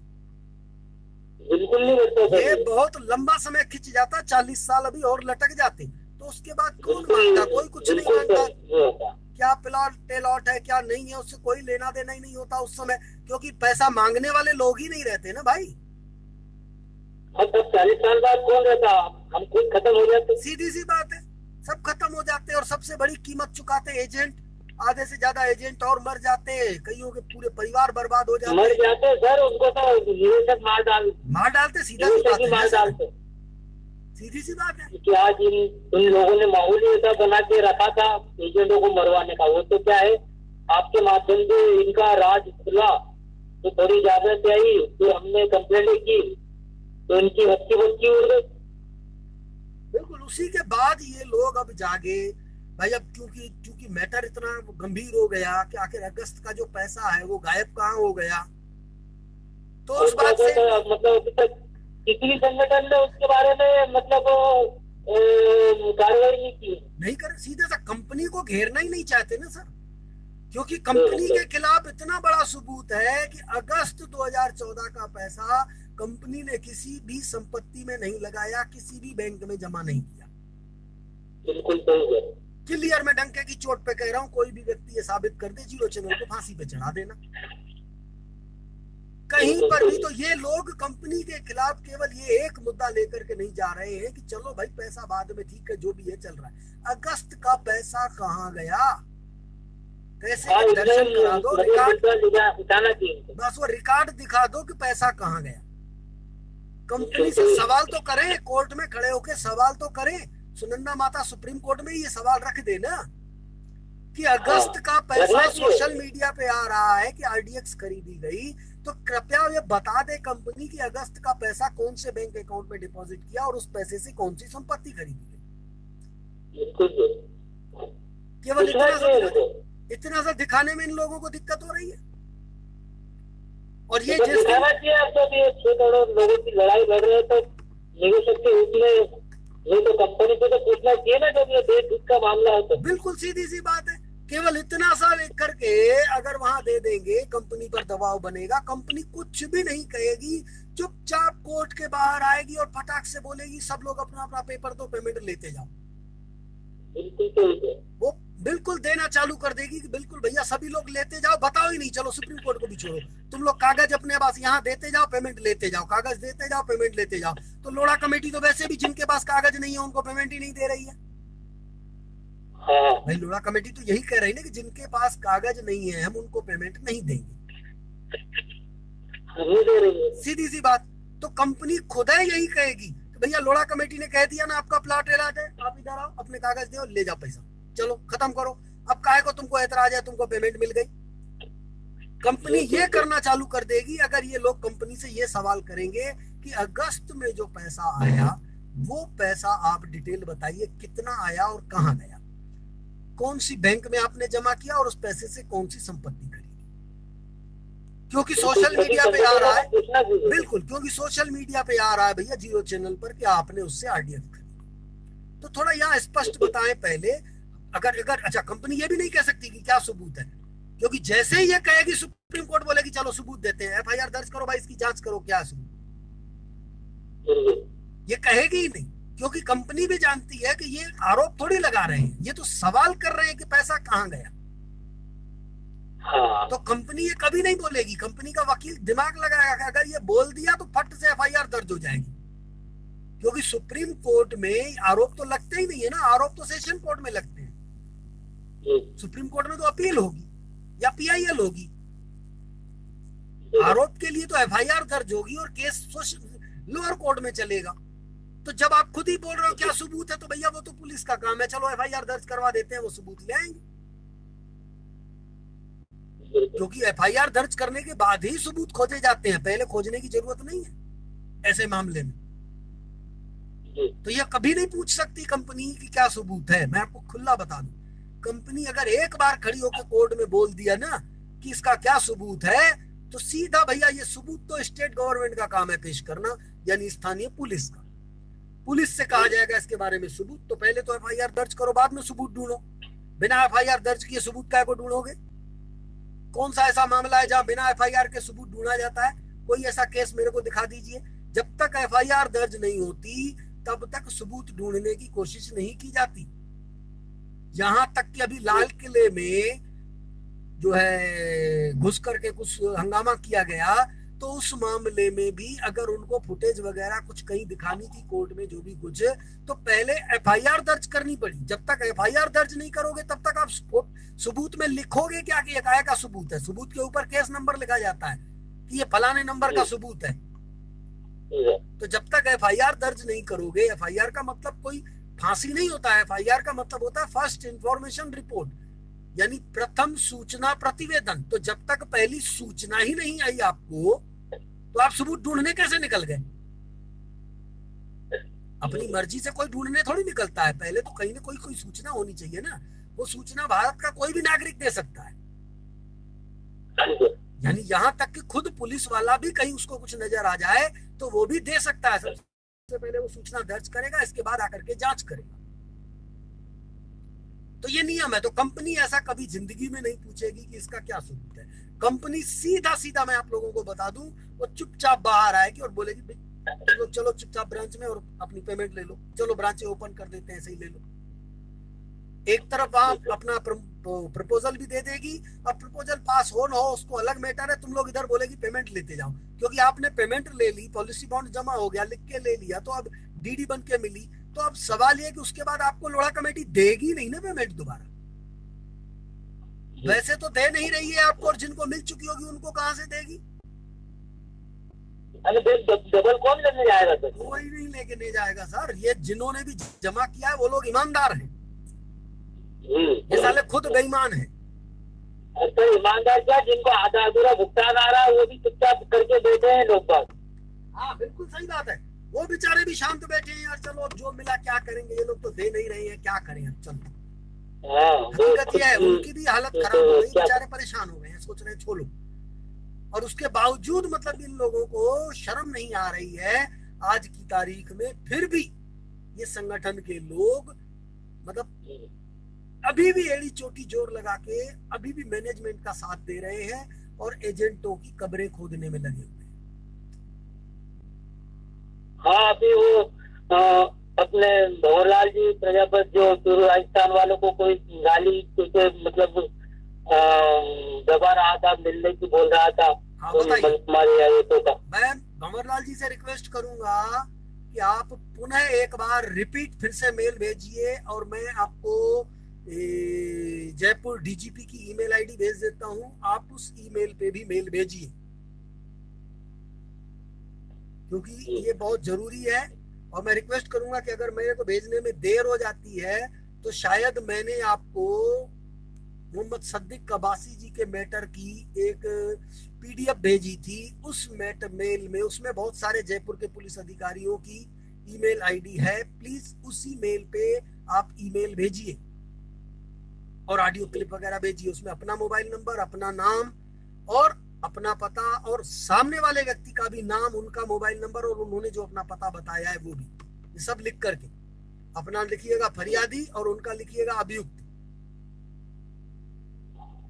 बिल्कुल नहीं होता। ये बहुत लंबा समय खिंच जाता, 40 साल अभी और लटक जाते, तो उसके बाद कौन मांगता? कोई कुछ नहीं मांगता। क्या प्लॉट अलॉट है क्या नहीं है, उससे कोई लेना देना ही नहीं होता उस समय, क्योंकि पैसा मांगने वाले लोग ही नहीं रहते ना भाई। अब 40 साल बाद कौन रहता? हम खुद खत्म हो जाते। सीधी सी बात है, सब खत्म हो जाते और सबसे बड़ी कीमत चुकाते एजेंट। आधे से ज्यादा एजेंट और मर जाते, कईयों के पूरे परिवार बर्बाद हो जाते। मर जाते सर, उनको तो निवेशक मार डालते। सीधा सी बात है, मार डालते। सीधी सी बात है कि आज इन लोगों ने माहौल ऐसा बना के रखा था एजेंटों को मरवाने का। वो तो क्या है, आपके माध्यम से इनका राज खुला तो थोड़ी इजाजत आई, तो हमने कंप्लेंट की तो इनकी हक्की बच्ची उड़ गई। बिल्कुल, उसी के बाद ये लोग अब जागे भाई अब क्योंकि मैटर इतना गंभीर हो गया कि आखिर अगस्त का जो पैसा है वो गायब कहाँ हो गया, तो उस बात से मतलब किसी भी संगठन ने उसके बारे में मतलब कार्रवाई नहीं की, नहीं कर, सीधे सा कंपनी को घेरना ही नहीं चाहते ना सर, क्योंकि कंपनी के खिलाफ इतना बड़ा सबूत है कि अगस्त 2014 का पैसा कंपनी ने किसी भी संपत्ति में नहीं लगाया, किसी भी बैंक में जमा नहीं किया। बिल्कुल सही है, क्लियर, मैं डंके की चोट पे कह रहा हूं, कोई भी व्यक्ति ये साबित कर दे, जीरो चैनल को फांसी पे चढ़ा देना। कहीं पर भी तो ये लोग कंपनी के खिलाफ केवल ये एक मुद्दा लेकर के नहीं जा रहे हैं कि चलो भाई पैसा बाद में ठीक है, जो भी है चल रहा है, अगस्त का पैसा कहाँ गया, कैसे दर्शन करा दो, रिकॉर्ड, बस वो रिकॉर्ड दिखा दो कि पैसा कहाँ गया। कंपनी से सवाल तो करें, कोर्ट में खड़े होकर सवाल तो करें, सुनंदा माता सुप्रीम कोर्ट में ये सवाल रख देना कि अगस्त का पैसा सोशल मीडिया पे आ रहा है कि आरडीएक्स खरीदी गई, तो कृपया ये बता दे कंपनी की अगस्त का पैसा कौन से बैंक अकाउंट में डिपॉजिट किया और उस पैसे से कौन सी संपत्ति खरीदी गई। केवल इतना सा दिखाने में इन लोगों को दिक्कत हो रही है। और ये जिस लोगों की लड़ाई लड़ रहे हैं तो ये तो कंपनी को तो पूछना चाहिए ना, जब ये देश हित का मामला है तो। बिल्कुल सीधी सी बात है, केवल इतना सा लिख करके अगर वहां दे देंगे, कंपनी पर दबाव बनेगा, कंपनी कुछ भी नहीं कहेगी, चुपचाप कोर्ट के बाहर आएगी और फटाक से बोलेगी सब लोग अपना अपना पेपर दो, पेमेंट लेते जाओ। वो बिल्कुल देना चालू कर देगी कि बिल्कुल भैया सभी लोग लेते जाओ, बताओ ही नहीं, चलो सुप्रीम कोर्ट को भी छोड़ो, तुम लोग कागज अपने पास यहाँ देते जाओ, पेमेंट लेते जाओ, कागज देते जाओ, पेमेंट लेते जाओ। तो लोढ़ा कमेटी तो वैसे भी जिनके पास कागज नहीं है उनको पेमेंट ही नहीं दे रही है। भाई लोढ़ा कमेटी तो यही कह रही है ना कि जिनके पास कागज नहीं है हम उनको पेमेंट नहीं देंगे, सीधी सी बात। तो कंपनी खुद है यही कहेगी कि भैया लोढ़ा कमेटी ने कह दिया ना आपका प्लाट एलाट है, आप इधर आओ, अपने कागज दो, ले जाओ पैसा, चलो खत्म करो, अब काहे को तुमको ऐतराज है, तुमको पेमेंट मिल गई। कंपनी ये करना चालू कर देगी अगर ये लोग कंपनी से ये सवाल करेंगे कि अगस्त में जो पैसा आया वो पैसा आप डिटेल बताइए, कितना आया और कहाँ गया, कौन सी बैंक में आपने जमा किया और उस पैसे से कौन सी संपत्ति खरीदी। क्योंकि सोशल मीडिया पे आ रहा है, बिल्कुल, क्योंकि सोशल मीडिया पे आ रहा है भैया जीरो चैनल पर कि आपने उससे आरडीएक्स खरीदी, तो थोड़ा यहाँ स्पष्ट बताएं पहले। अगर अच्छा, कंपनी ये भी नहीं कह सकती कि क्या सबूत है, क्योंकि जैसे ही ये कहेगी सुप्रीम कोर्ट बोलेगी चलो सबूत देते हैं, एफआईआर दर्ज करो भाई, इसकी जांच करो क्या सबूत, ये कहेगी ही नहीं, क्योंकि कंपनी भी जानती है कि ये आरोप थोड़ी लगा रहे हैं, ये तो सवाल कर रहे हैं कि पैसा कहाँ गया। तो कंपनी ये कभी नहीं बोलेगी, कंपनी का वकील दिमाग लगाएगा कि अगर ये बोल दिया तो फट से एफआईआर दर्ज हो जाएगी, क्योंकि सुप्रीम कोर्ट में आरोप तो लगते ही नहीं है ना, आरोप तो सेशन कोर्ट में लगते हैं, सुप्रीम कोर्ट में तो अपील होगी या पीआईएल होगी, आरोप के लिए तो एफआईआर दर्ज होगी और केस लोअर कोर्ट में चलेगा। तो जब आप खुद ही बोल रहे हो क्या सबूत है, तो भैया वो तो पुलिस का काम है, चलो एफआईआर दर्ज करवा देते हैं, वो सबूत ले आएंगे, क्योंकि एफआईआर दर्ज करने के बाद ही सबूत खोजे जाते हैं, पहले खोजने की जरूरत नहीं है ऐसे मामले में। तो यह कभी नहीं पूछ सकती कंपनी कि क्या सबूत है। मैं आपको खुला बता दूं, कंपनी अगर एक बार खड़ी होकर कोर्ट में बोल दिया ना कि इसका क्या सबूत है, तो सीधा भैया ये सबूत तो स्टेट गवर्नमेंट का काम है पेश करना, यानी स्थानीय पुलिस का। पुलिस से कहा जाएगा इसके बारे में सबूत, तो पहले तो एफआईआर दर्ज करो, बाद में सबूत ढूंढो। बिना एफआईआर दर्ज किए सबूत काय को ढूंढोगे? कौन सा ऐसा मामला है जहां बिना एफआईआर के सबूत ढूंढा जाता है? कोई ऐसा केस मेरे को दिखा दीजिए। जब तक एफआईआर दर्ज नहीं होती तब तक सबूत ढूंढने की कोशिश नहीं की जाती। यहां तक कि अभी लाल किले में जो है घुस करके कुछ हंगामा किया गया, तो उस मामले में भी अगर उनको फुटेज वगैरह कुछ कहीं दिखानी थी कोर्ट में, जो भी कुछ, तो पहले एफआईआर दर्ज करनी पड़ी। जब तक एफआईआर दर्ज नहीं करोगे तब तक आप सबूत में लिखोगे क्या कि एक आया का सबूत है। सबूत के ऊपर केस नंबर लिखा जाता है कि ये फलाने नंबर का सबूत है। तो जब तक एफआईआर दर्ज नहीं करोगे, एफआईआर का मतलब कोई फांसी नहीं होता है, एफआईआर का मतलब होता है फर्स्ट इंफॉर्मेशन रिपोर्ट, यानी प्रथम सूचना प्रतिवेदन। तो जब तक पहली सूचना ही नहीं आई आपको, तो आप सबूत ढूंढने कैसे निकल गए? अपनी मर्जी से कोई ढूंढने थोड़ी निकलता है, पहले तो कहीं ना कोई सूचना होनी चाहिए ना। वो सूचना भारत का कोई भी नागरिक दे सकता है, यानी यहाँ तक कि खुद पुलिस वाला भी कहीं उसको कुछ नजर आ जाए तो वो भी दे सकता है। सबसे पहले वो सूचना दर्ज करेगा, इसके बाद आकर के जांच करेगा। तो ये नियम है। तो कंपनी ऐसा कभी जिंदगी में नहीं पूछेगी कि इसका क्या सबूत है। कंपनी सीधा सीधा, मैं आप लोगों को बता दूं, वो चुपचाप बाहर आएगी और बोलेगी चलो चुपचाप ब्रांच में और अपनी पेमेंट ले लो, चलो ब्रांच ओपन कर देते हैं, ऐसे ही ले लो। एक तरफ वहां अपना प्रपोजल भी दे देगी, और प्रपोजल पास हो ना हो उसको अलग मैटर है, तुम लोग इधर बोलेगी पेमेंट लेते जाओ, क्योंकि आपने पेमेंट ले ली, पॉलिसी बॉन्ड जमा हो गया, लिख के ले लिया, तो अब डीडी बन के मिली। तो अब सवाल ये कि उसके बाद आपको लोढ़ा कमेटी देगी नहीं ना पेमेंट दोबारा। वैसे तो दे नहीं रही है आपको, और जिनको मिल चुकी होगी उनको कहां से देगी? डबल कौन लेने जाएगा? तो कोई नहीं लेके नहीं जाएगा सर। ये जिन्होंने भी जमा किया है वो लोग ईमानदार हैं, ये साले खुद बेईमान है। तो ईमानदार क्या, जिनको आधा अधूरा भुगतान आ रहा है वो भी चुपचाप करके बैठे हैं लोग बात। हाँ बिल्कुल सही बात है, वो बेचारे भी शांत बैठे हैं यार, चलो अब जो मिला क्या करेंगे, ये लोग तो दे नहीं रहे हैं, क्या करें अब, चलो। हकीकत ये है, उनकी भी हालत खराब हो गई, बेचारे परेशान हो गए हैं, सोच रहे हैं छोड़ो। और उसके बावजूद मतलब इन लोगों को शर्म नहीं आ रही है आज की तारीख में, फिर भी ये संगठन के लोग मतलब अभी भी एड़ी चोटी जोर लगा के अभी भी मैनेजमेंट का साथ दे रहे हैं और एजेंटों की कब्रें खोदने में लगे हुए हैं। हाँ, अभी वो अपने भंवरलाल जी प्रजापति जो राजस्थान वालों को कोई गाली मतलब दबा रहा था, मिलने की बोल रहा था। हाँ, मैं भंवरलाल जी से रिक्वेस्ट करूंगा कि आप पुनः एक बार रिपीट फिर से मेल भेजिए, और मैं आपको जयपुर डीजीपी की ईमेल आईडी भेज देता हूं, आप उस ईमेल पे भी मेल भेजिए, क्योंकि ये बहुत जरूरी है। और मैं रिक्वेस्ट करूंगा कि अगर मेरे को भेजने में देर हो जाती है तो शायद मैंने आपको मोहम्मद सद्दीक कबासी जी के मैटर की एक पीडीएफ भेजी थी, उस मेल में उसमें बहुत सारे जयपुर के पुलिस अधिकारियों की ईमेल आईडी है। प्लीज उसी मेल पे आप ईमेल भेजिए और ऑडियो क्लिप वगैरह भेजिए, उसमें अपना मोबाइल नंबर, अपना नाम और अपना पता, और सामने वाले व्यक्ति का भी नाम, उनका मोबाइल नंबर और उन्होंने जो अपना पता बताया है वो भी, ये सब लिख करके अपना लिखिएगा फरियादी और उनका लिखिएगा अभियुक्त,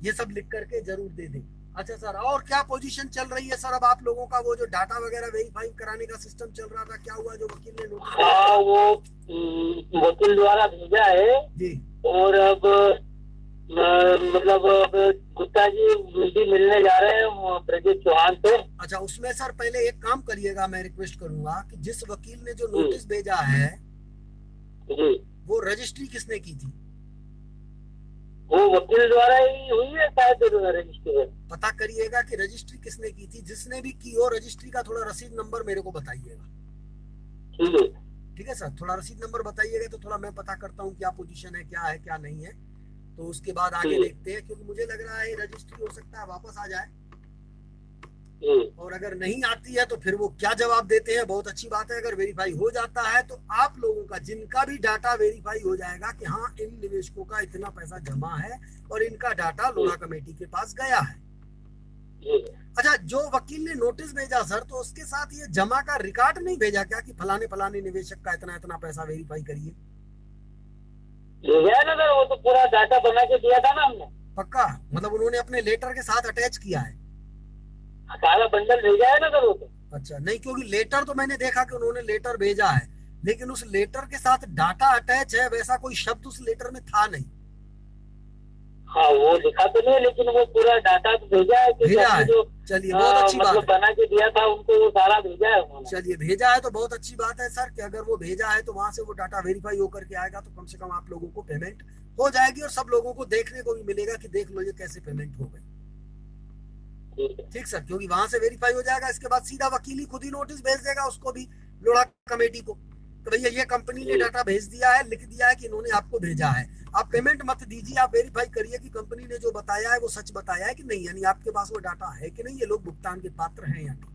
ये सब लिख करके जरूर दे दें। अच्छा सर, और क्या पोजीशन चल रही है सर अब आप लोगों का? वो जो डाटा वगैरह वेरीफाई कराने का सिस्टम चल रहा था, क्या हुआ? जो वकील ने नोटिस, हाँ वो वकील द्वारा भेजा है जी, और अब मतलब गुप्ता जी भी मिलने जा रहे हैं ब्रजेश चौहान से। अच्छा, उसमें सर पहले एक काम करिएगा, मैं रिक्वेस्ट करूंगा कि जिस वकील ने जो नोटिस भेजा है जी, वो रजिस्ट्री किसने की थी? वो वकील द्वारा ही हुई है शायद रजिस्ट्री। पता करिएगा कि रजिस्ट्री किसने की थी, जिसने भी की हो रजिस्ट्री का थोड़ा रसीद नंबर मेरे को बताइएगा। ठीक है सर, थोड़ा रसीद नंबर बताइएगा तो थोड़ा मैं पता करता हूँ क्या पोजीशन है, क्या है क्या नहीं है, तो उसके बाद आगे देखते हैं, क्योंकि मुझे लग रहा है रजिस्ट्री हो सकता है वापस आ जाए, और अगर नहीं आती है तो फिर वो क्या जवाब देते हैं। बहुत अच्छी बात है, अगर वेरीफाई हो जाता है तो आप लोगों का जिनका भी डाटा वेरीफाई हो जाएगा कि हाँ इन निवेशकों का इतना पैसा जमा है और इनका डाटा लोढ़ा कमेटी के पास गया है। अच्छा, जो वकील ने नोटिस भेजा सर, तो उसके साथ ये जमा का रिकॉर्ड नहीं भेजा क्या कि फलाने फलाने निवेशक का इतना इतना पैसा वेरीफाई करिए? ना सर, वो तो पूरा डाटा बना के दिया था ना हमने। पक्का? मतलब उन्होंने अपने लेटर के साथ अटैच किया है, सारा बंडल भेजा है ना सर वो तो। अच्छा, नहीं, क्योंकि लेटर तो मैंने देखा कि उन्होंने लेटर भेजा है, लेकिन उस लेटर के साथ डाटा अटैच है, वैसा कोई शब्द उस लेटर में था नहीं। हाँ, वो लिखा तो नहीं, लेकिन वो पूरा डाटा तो भेजा है। चलिए, बहुत अच्छी बात है, बना के दिया था उनको, वो सारा भेजा है। चलिए, भेजा है तो बहुत अच्छी बात है सर, कि अगर वो भेजा है तो वहां से वो डाटा वेरीफाई होकर के आएगा, तो कम से कम आप लोगों को पेमेंट हो जाएगी और सब लोगों को देखने को भी मिलेगा कि देख लो ये कैसे पेमेंट हो गई। ठीक सर, क्योंकि वहां से वेरीफाई हो जाएगा, इसके बाद सीधा वकील ही खुद ही नोटिस भेज देगा उसको भी, लोढ़ा कमेटी को, तो भैया ये कंपनी ने डाटा भेज दिया है, लिख दिया है कि इन्होंने आपको भेजा है, आप पेमेंट मत दीजिए, आप वेरीफाई करिए कि कंपनी ने जो बताया है वो सच बताया है कि नहीं, यानी आपके पास वो डाटा है कि नहीं, ये लोग भुगतान के पात्र हैं या नहीं।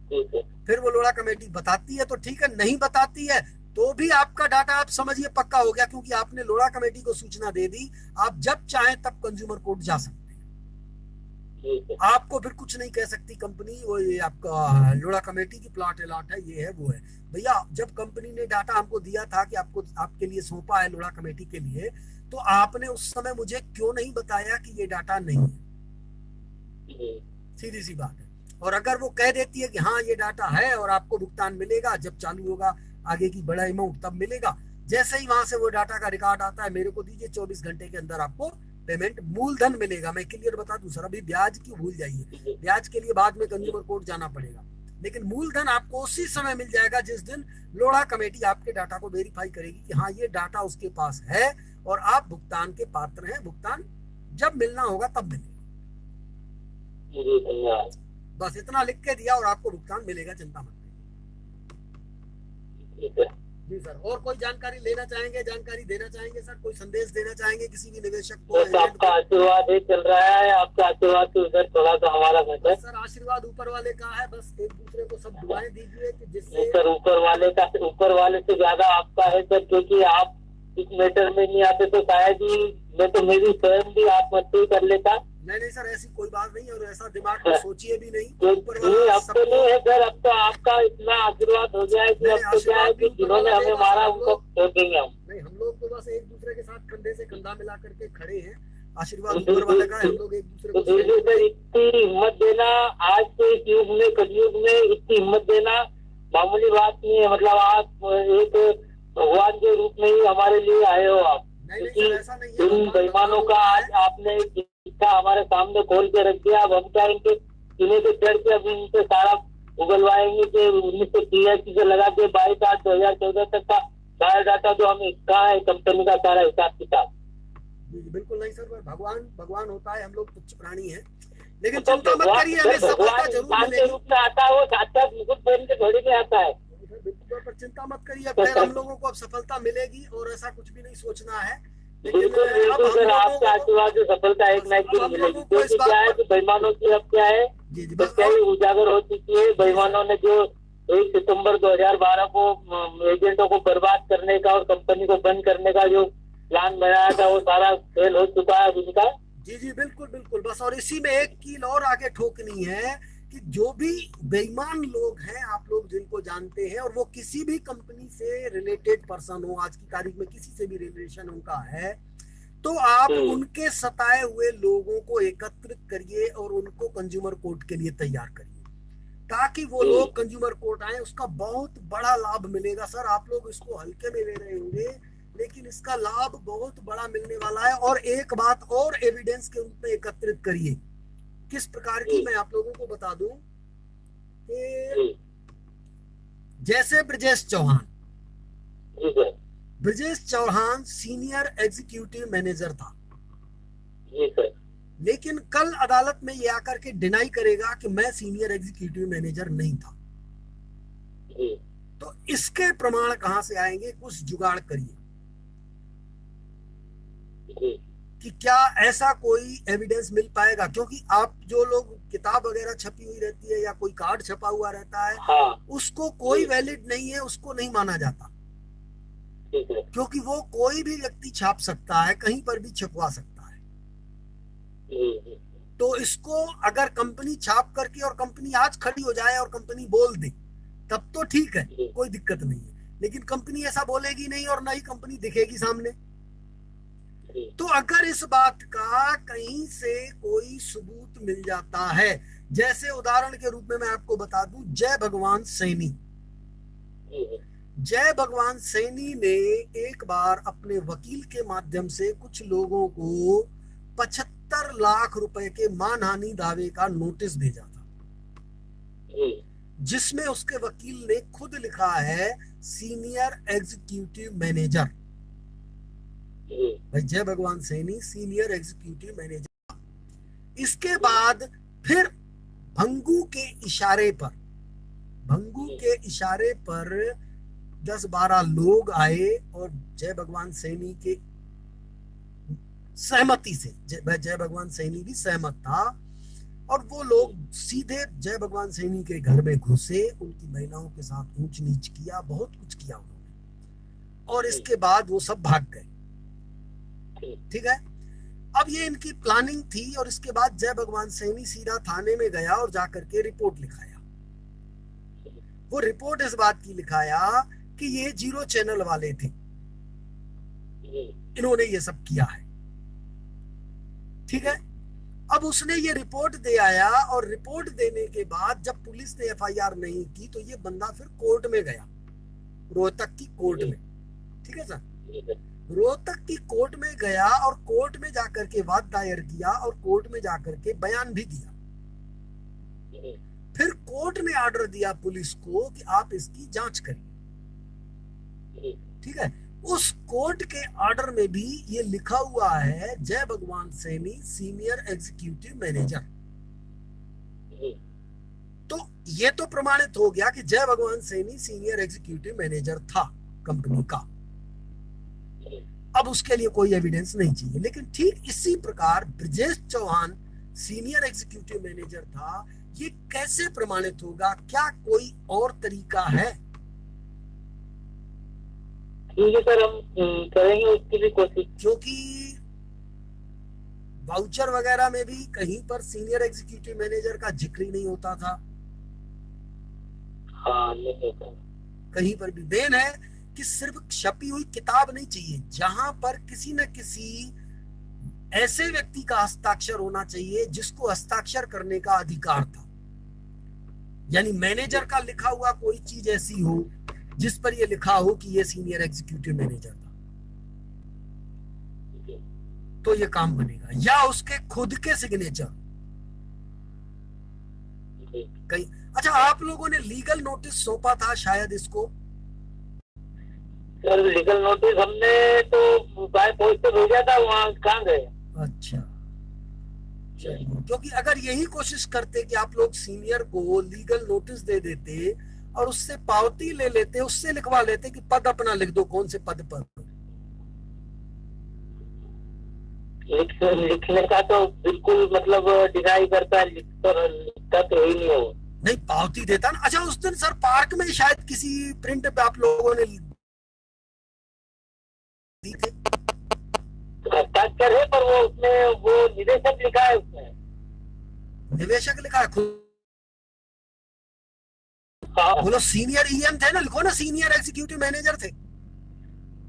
ठीक है। फिर वो लोढ़ा कमेटी बताती है तो ठीक है, नहीं बताती है तो भी आपका डाटा आप समझिए पक्का हो गया, क्योंकि आपने लोढ़ा कमेटी को सूचना दे दी। आप जब चाहें तब कंज्यूमर कोर्ट जा सकते हैं। ठीक है। आपको फिर कुछ नहीं कह सकती कंपनी, वो ये आपका लोढ़ा कमेटी की प्लॉट अलॉट है, ये है वो है। भैया जब कंपनी ने डाटा हमको दिया था कि आपको आपके लिए सौंपा है लोढ़ा कमेटी के लिए, तो आपने उस समय मुझे क्यों नहीं बताया कि ये डाटा नहीं है? सीधी सी बात है। और अगर वो कह देती है कि हाँ ये डाटा है और आपको भुगतान मिलेगा जब चालू होगा आगे की बड़ा अमाउंट तब मिलेगा, जैसे ही वहां से वो डाटा का रिकॉर्ड आता है मेरे को दीजिए, 24 घंटे के अंदर आपको पेमेंट मूलधन मिलेगा। मैं क्लियर बता दूं सर, अभी ब्याज क्यों भूल जाइए, ब्याज के लिए बाद में कंज्यूमर कोर्ट जाना पड़ेगा, लेकिन मूलधन आपको उसी समय मिल जाएगा जिस दिन लोढ़ा कमेटी आपके डाटा को वेरीफाई करेगी कि हाँ ये डाटा उसके पास है और आप भुगतान के पात्र हैं, भुगतान जब मिलना होगा तब मिलेगा। बस इतना लिख के दिया और आपको भुगतान मिलेगा, चिंता मत करिए। जी सर, और कोई जानकारी लेना चाहेंगे, जानकारी देना चाहेंगे सर, कोई संदेश देना चाहेंगे किसी भी निवेशक को? आपका आशीर्वाद ही चल रहा है, आपका आशीर्वाद के उधर थोड़ा सा हमारा है सर। आशीर्वाद ऊपर वाले का है, बस एक दूसरे को सब दुआएं दीजिए कि जिससे सर ऊपर वाले से ज्यादा आपका है सर, क्योंकि आप इस मैटर में नहीं आते तो शायद ही मैं तो मेरी स्वयं भी आत्महत्या कर लेता। नहीं सर, ऐसी कोई बात नहीं और ऐसा दिमाग में सोचिए भी नहीं। ऊपर वाला अब तो नहीं है सर, अब तो आपका इतना आशीर्वाद हो गया है कि अब तो क्या है कि जिन्होंने हमें मारा उनको छोड़ देंगे हम। नहीं, हम लोग तो बस एक दूसरे के साथ कंधे से कंधा मिला करके खड़े हैं। आशीर्वाद ऊपर वाले का है, हम लोग एक दूसरे को सर इतनी हिम्मत देना आज के इस युग में, कलयुग में इतनी हिम्मत देना मामूली बात नहीं है। मतलब आप एक भगवान के रूप में ही हमारे लिए आए हो आप, क्योंकि इन बेईमानों का आज आपने इसका हमारे सामने खोल के रख दिया। अब हम क्या इनके सीने पे चढ़ के अब इनसे सारा उगलवाएंगे कि 1983 से लगा के 22/8/2014 तक का सारा डाटा जो हमें कहा है कंपनी का सारा हिसाब किताब। बिल्कुल नहीं सर, भगवान होता है, हम लोग तुच्छ प्राणी हैं, लेकिन चिंता मत करिए, हमें सफलता जरूर मिलेगी। रूप में आता है वो, साक्षात मुकुट पहन के थोड़ी में आता है। पर चिंता मत करिए, फिर हम लोगों को अब सफलता मिलेगी और ऐसा कुछ भी नहीं सोचना है। बिल्कुल बिल्कुल सर, आपके आशीर्वाद से सफलता एक ना एक दिन मिलेगी। क्योंकि क्या है कि बेईमानों की अब क्या है सच्चाई उजागर हो चुकी है। बेईमानों ने जो 1 सितंबर 2012 को एजेंटों को बर्बाद करने का और कंपनी को बंद करने का जो प्लान बनाया था वो सारा फेल हो चुका है इनका। जी बिल्कुल बस, और इसी में एक कील और आगे ठोकनी है कि जो भी बेईमान लोग हैं, आप लोग जिनको जानते हैं और वो किसी भी कंपनी से रिलेटेड पर्सन हो, आज की तारीख में किसी से भी रिलेशन उनका है, तो आप उनके सताए हुए लोगों को एकत्रित करिए और उनको कंज्यूमर कोर्ट के लिए तैयार करिए, ताकि वो लोग कंज्यूमर कोर्ट आए। उसका बहुत बड़ा लाभ मिलेगा सर। आप लोग इसको हल्के में ले रहे होंगे, लेकिन इसका लाभ बहुत बड़ा मिलने वाला है। और एक बात और एविडेंस के रूप में एकत्रित करिए, किस प्रकार की मैं आप लोगों को बता दूं कि जैसे Brajesh Chauhan senior executive manager था, लेकिन कल अदालत में ये आकर के डिनाई करेगा कि मैं सीनियर एग्जीक्यूटिव मैनेजर नहीं था। तो इसके प्रमाण कहां से आएंगे? कुछ जुगाड़ करिए कि क्या ऐसा कोई एविडेंस मिल पाएगा, क्योंकि आप जो लोग किताब वगैरह छपी हुई रहती है या कोई कार्ड छपा हुआ रहता है, उसको कोई वैलिड नहीं है, उसको नहीं माना जाता, क्योंकि वो कोई भी व्यक्ति छाप सकता है, कहीं पर भी छपवा सकता है। तो इसको अगर कंपनी छाप करके और कंपनी आज खड़ी हो जाए और कंपनी बोल दे तब तो ठीक है, कोई दिक्कत नहीं है, लेकिन कंपनी ऐसा बोलेगी नहीं और ना ही कंपनी दिखेगी सामने। तो अगर इस बात का कहीं से कोई सबूत मिल जाता है, जैसे उदाहरण के रूप में मैं आपको बता दूं, जय भगवान सैनी ने एक बार अपने वकील के माध्यम से कुछ लोगों को 75 लाख रुपए के मानहानि दावे का नोटिस भेजा था, जिसमें उसके वकील ने खुद लिखा है सीनियर एग्जीक्यूटिव मैनेजर। भाई जय भगवान सैनी सीनियर एग्जीक्यूटिव मैनेजर। इसके बाद फिर भंगू के इशारे पर 10-12 लोग आए और जय भगवान सैनी के सहमति से, जय भगवान सैनी भी सहमत था और वो लोग सीधे जय भगवान सैनी के घर में घुसे, उनकी महिलाओं के साथ ऊंच नीच किया, बहुत कुछ किया उन्होंने, और इसके बाद वो सब भाग गए। ठीक है, अब ये इनकी प्लानिंग थी। और इसके बाद जय भगवान सैनी सीधा थाने में गया और जाकर के रिपोर्ट लिखाया। वो रिपोर्ट इस बात की लिखाया कि ये जीरो चैनल वाले थे, इन्होंने ये सब किया है। ठीक है, अब उसने ये रिपोर्ट दे आया, और रिपोर्ट देने के बाद जब पुलिस ने एफआईआर नहीं की तो ये बंदा फिर कोर्ट में गया, रोहतक की कोर्ट में। ठीक है सर, रोहतक की कोर्ट में गया और कोर्ट में जाकर के वाद दायर किया और कोर्ट में जाकर के बयान भी दिया। फिर कोर्ट ने ऑर्डर दिया पुलिस को कि आप इसकी जांच करिए। ठीक है, उस कोर्ट के ऑर्डर में भी ये लिखा हुआ है जय भगवान सैनी सीनियर एग्जीक्यूटिव मैनेजर। तो ये तो प्रमाणित हो गया कि जय भगवान सैनी सीनियर एग्जीक्यूटिव मैनेजर था कंपनी का। अब उसके लिए कोई एविडेंस नहीं चाहिए। लेकिन ठीक इसी प्रकार Brajesh Chauhan senior executive manager था, ये कैसे प्रमाणित होगा? क्या कोई और तरीका है? ठीक है सर, हम करेंगे उसकी भी कोशिश। क्योंकि वाउचर वगैरह में भी कहीं पर सीनियर एग्जीक्यूटिव मैनेजर का जिक्र ही नहीं होता था। हाँ, नहीं होता। कहीं पर भी देन है कि सिर्फ छपी हुई किताब नहीं चाहिए, जहां पर किसी न किसी ऐसे व्यक्ति का हस्ताक्षर होना चाहिए जिसको हस्ताक्षर करने का अधिकार था। यानी मैनेजर का लिखा हुआ कोई चीज ऐसी हो जिस पर यह लिखा हो कि यह सीनियर एग्जीक्यूटिव मैनेजर था, तो ये काम बनेगा। या उसके खुद के सिग्नेचर कहीं। अच्छा, आप लोगों ने लीगल नोटिस सौंपा था शायद इसको? सर, लीगल नोटिस हमने तो बाय पोस्ट से भेजा था, वहाँ कहाँ गए? अच्छा, चलिए, क्योंकि अगर यही कोशिश करते कि आप लोग सीनियर को लीगल नोटिस दे देते और उससे पावती ले लेते, उससे लिखवा लेते कि पद अपना लिख दो, कौन से पद पर। लिखने का तो बिल्कुल मतलब डिनाई करता है, लिखता तो ही नहीं हो। नहीं, पावती देता ना। अच्छा, उस दिन सर पार्क में शायद किसी प्रिंट पे आप लोगों ने दी थी, हस्ताक्षर है, पर वो उसमें वो निदेशक लिखा है, उसमें निवेशक लिखा है खुद। हाँ, बोलो सीनियर ईएम थे ना, लिखो ना सीनियर एग्जीक्यूटिव मैनेजर थे।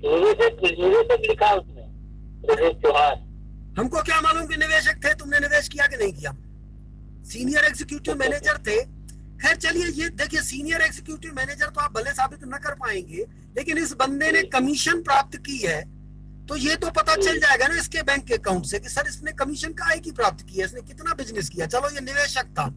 निदेशक लिखा है उसमें, ब्रजेश चौहान। हमको क्या मालूम कि निवेशक थे, तुमने निवेश किया कि नहीं किया? सीनियर एग्जीक्यूटिव मैनेजर थे। खैर चलिए, ये देखिए, सीनियर एग्जीक्यूटिव मैनेजर तो आप भले साबित न कर पाएंगे, लेकिन इस बंदे ने कमीशन प्राप्त की है, तो ये तो पता चल जाएगा ना इसके बैंक अकाउंट से कि सर इसने कमीशन काहे की प्राप्त की है, इसने कितना बिजनेस किया। चलो, ये निवेशक था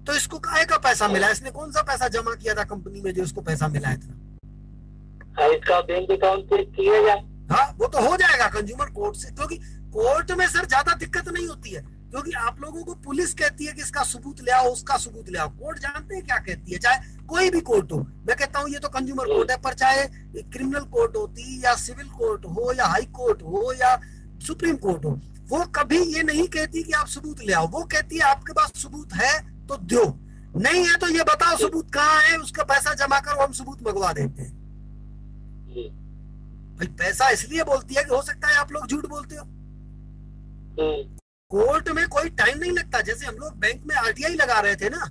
तो इसको काहे का पैसा मिला, इसने कौन सा पैसा जमा किया था कंपनी में जो इसको पैसा मिला है था? इसका बैंक अकाउंट चेक किया जाए। हाँ, वो तो हो जाएगा कंज्यूमर कोर्ट से, क्योंकि कोर्ट में सर ज्यादा दिक्कत नहीं होती है, क्योंकि आप लोगों को पुलिस कहती है कि इसका सबूत ले आओ, उसका सबूत ले आओ। कोर्ट जानते हैं क्या कहती है, चाहे कोई भी कोर्ट हो। मैं कहता हूँ ये तो कंज्यूमर कोर्ट है, पर चाहे क्रिमिनल कोर्ट होती या सिविल कोर्ट हो या हाई कोर्ट हो या सुप्रीम कोर्ट हो, वो कभी ये नहीं कहती कि आप सबूत ले आओ। वो कहती है आपके पास सबूत है तो दो, नहीं है तो ये बताओ सबूत कहाँ है, उसका पैसा जमा करो, हम सबूत मंगवा देते हैं। भाई पैसा इसलिए बोलती है कि हो सकता है आप लोग झूठ बोलते हो। कोर्ट में कोई टाइम नहीं लगता। जैसे हम लोग बैंक में आरटीआई लगा रहे थे ना,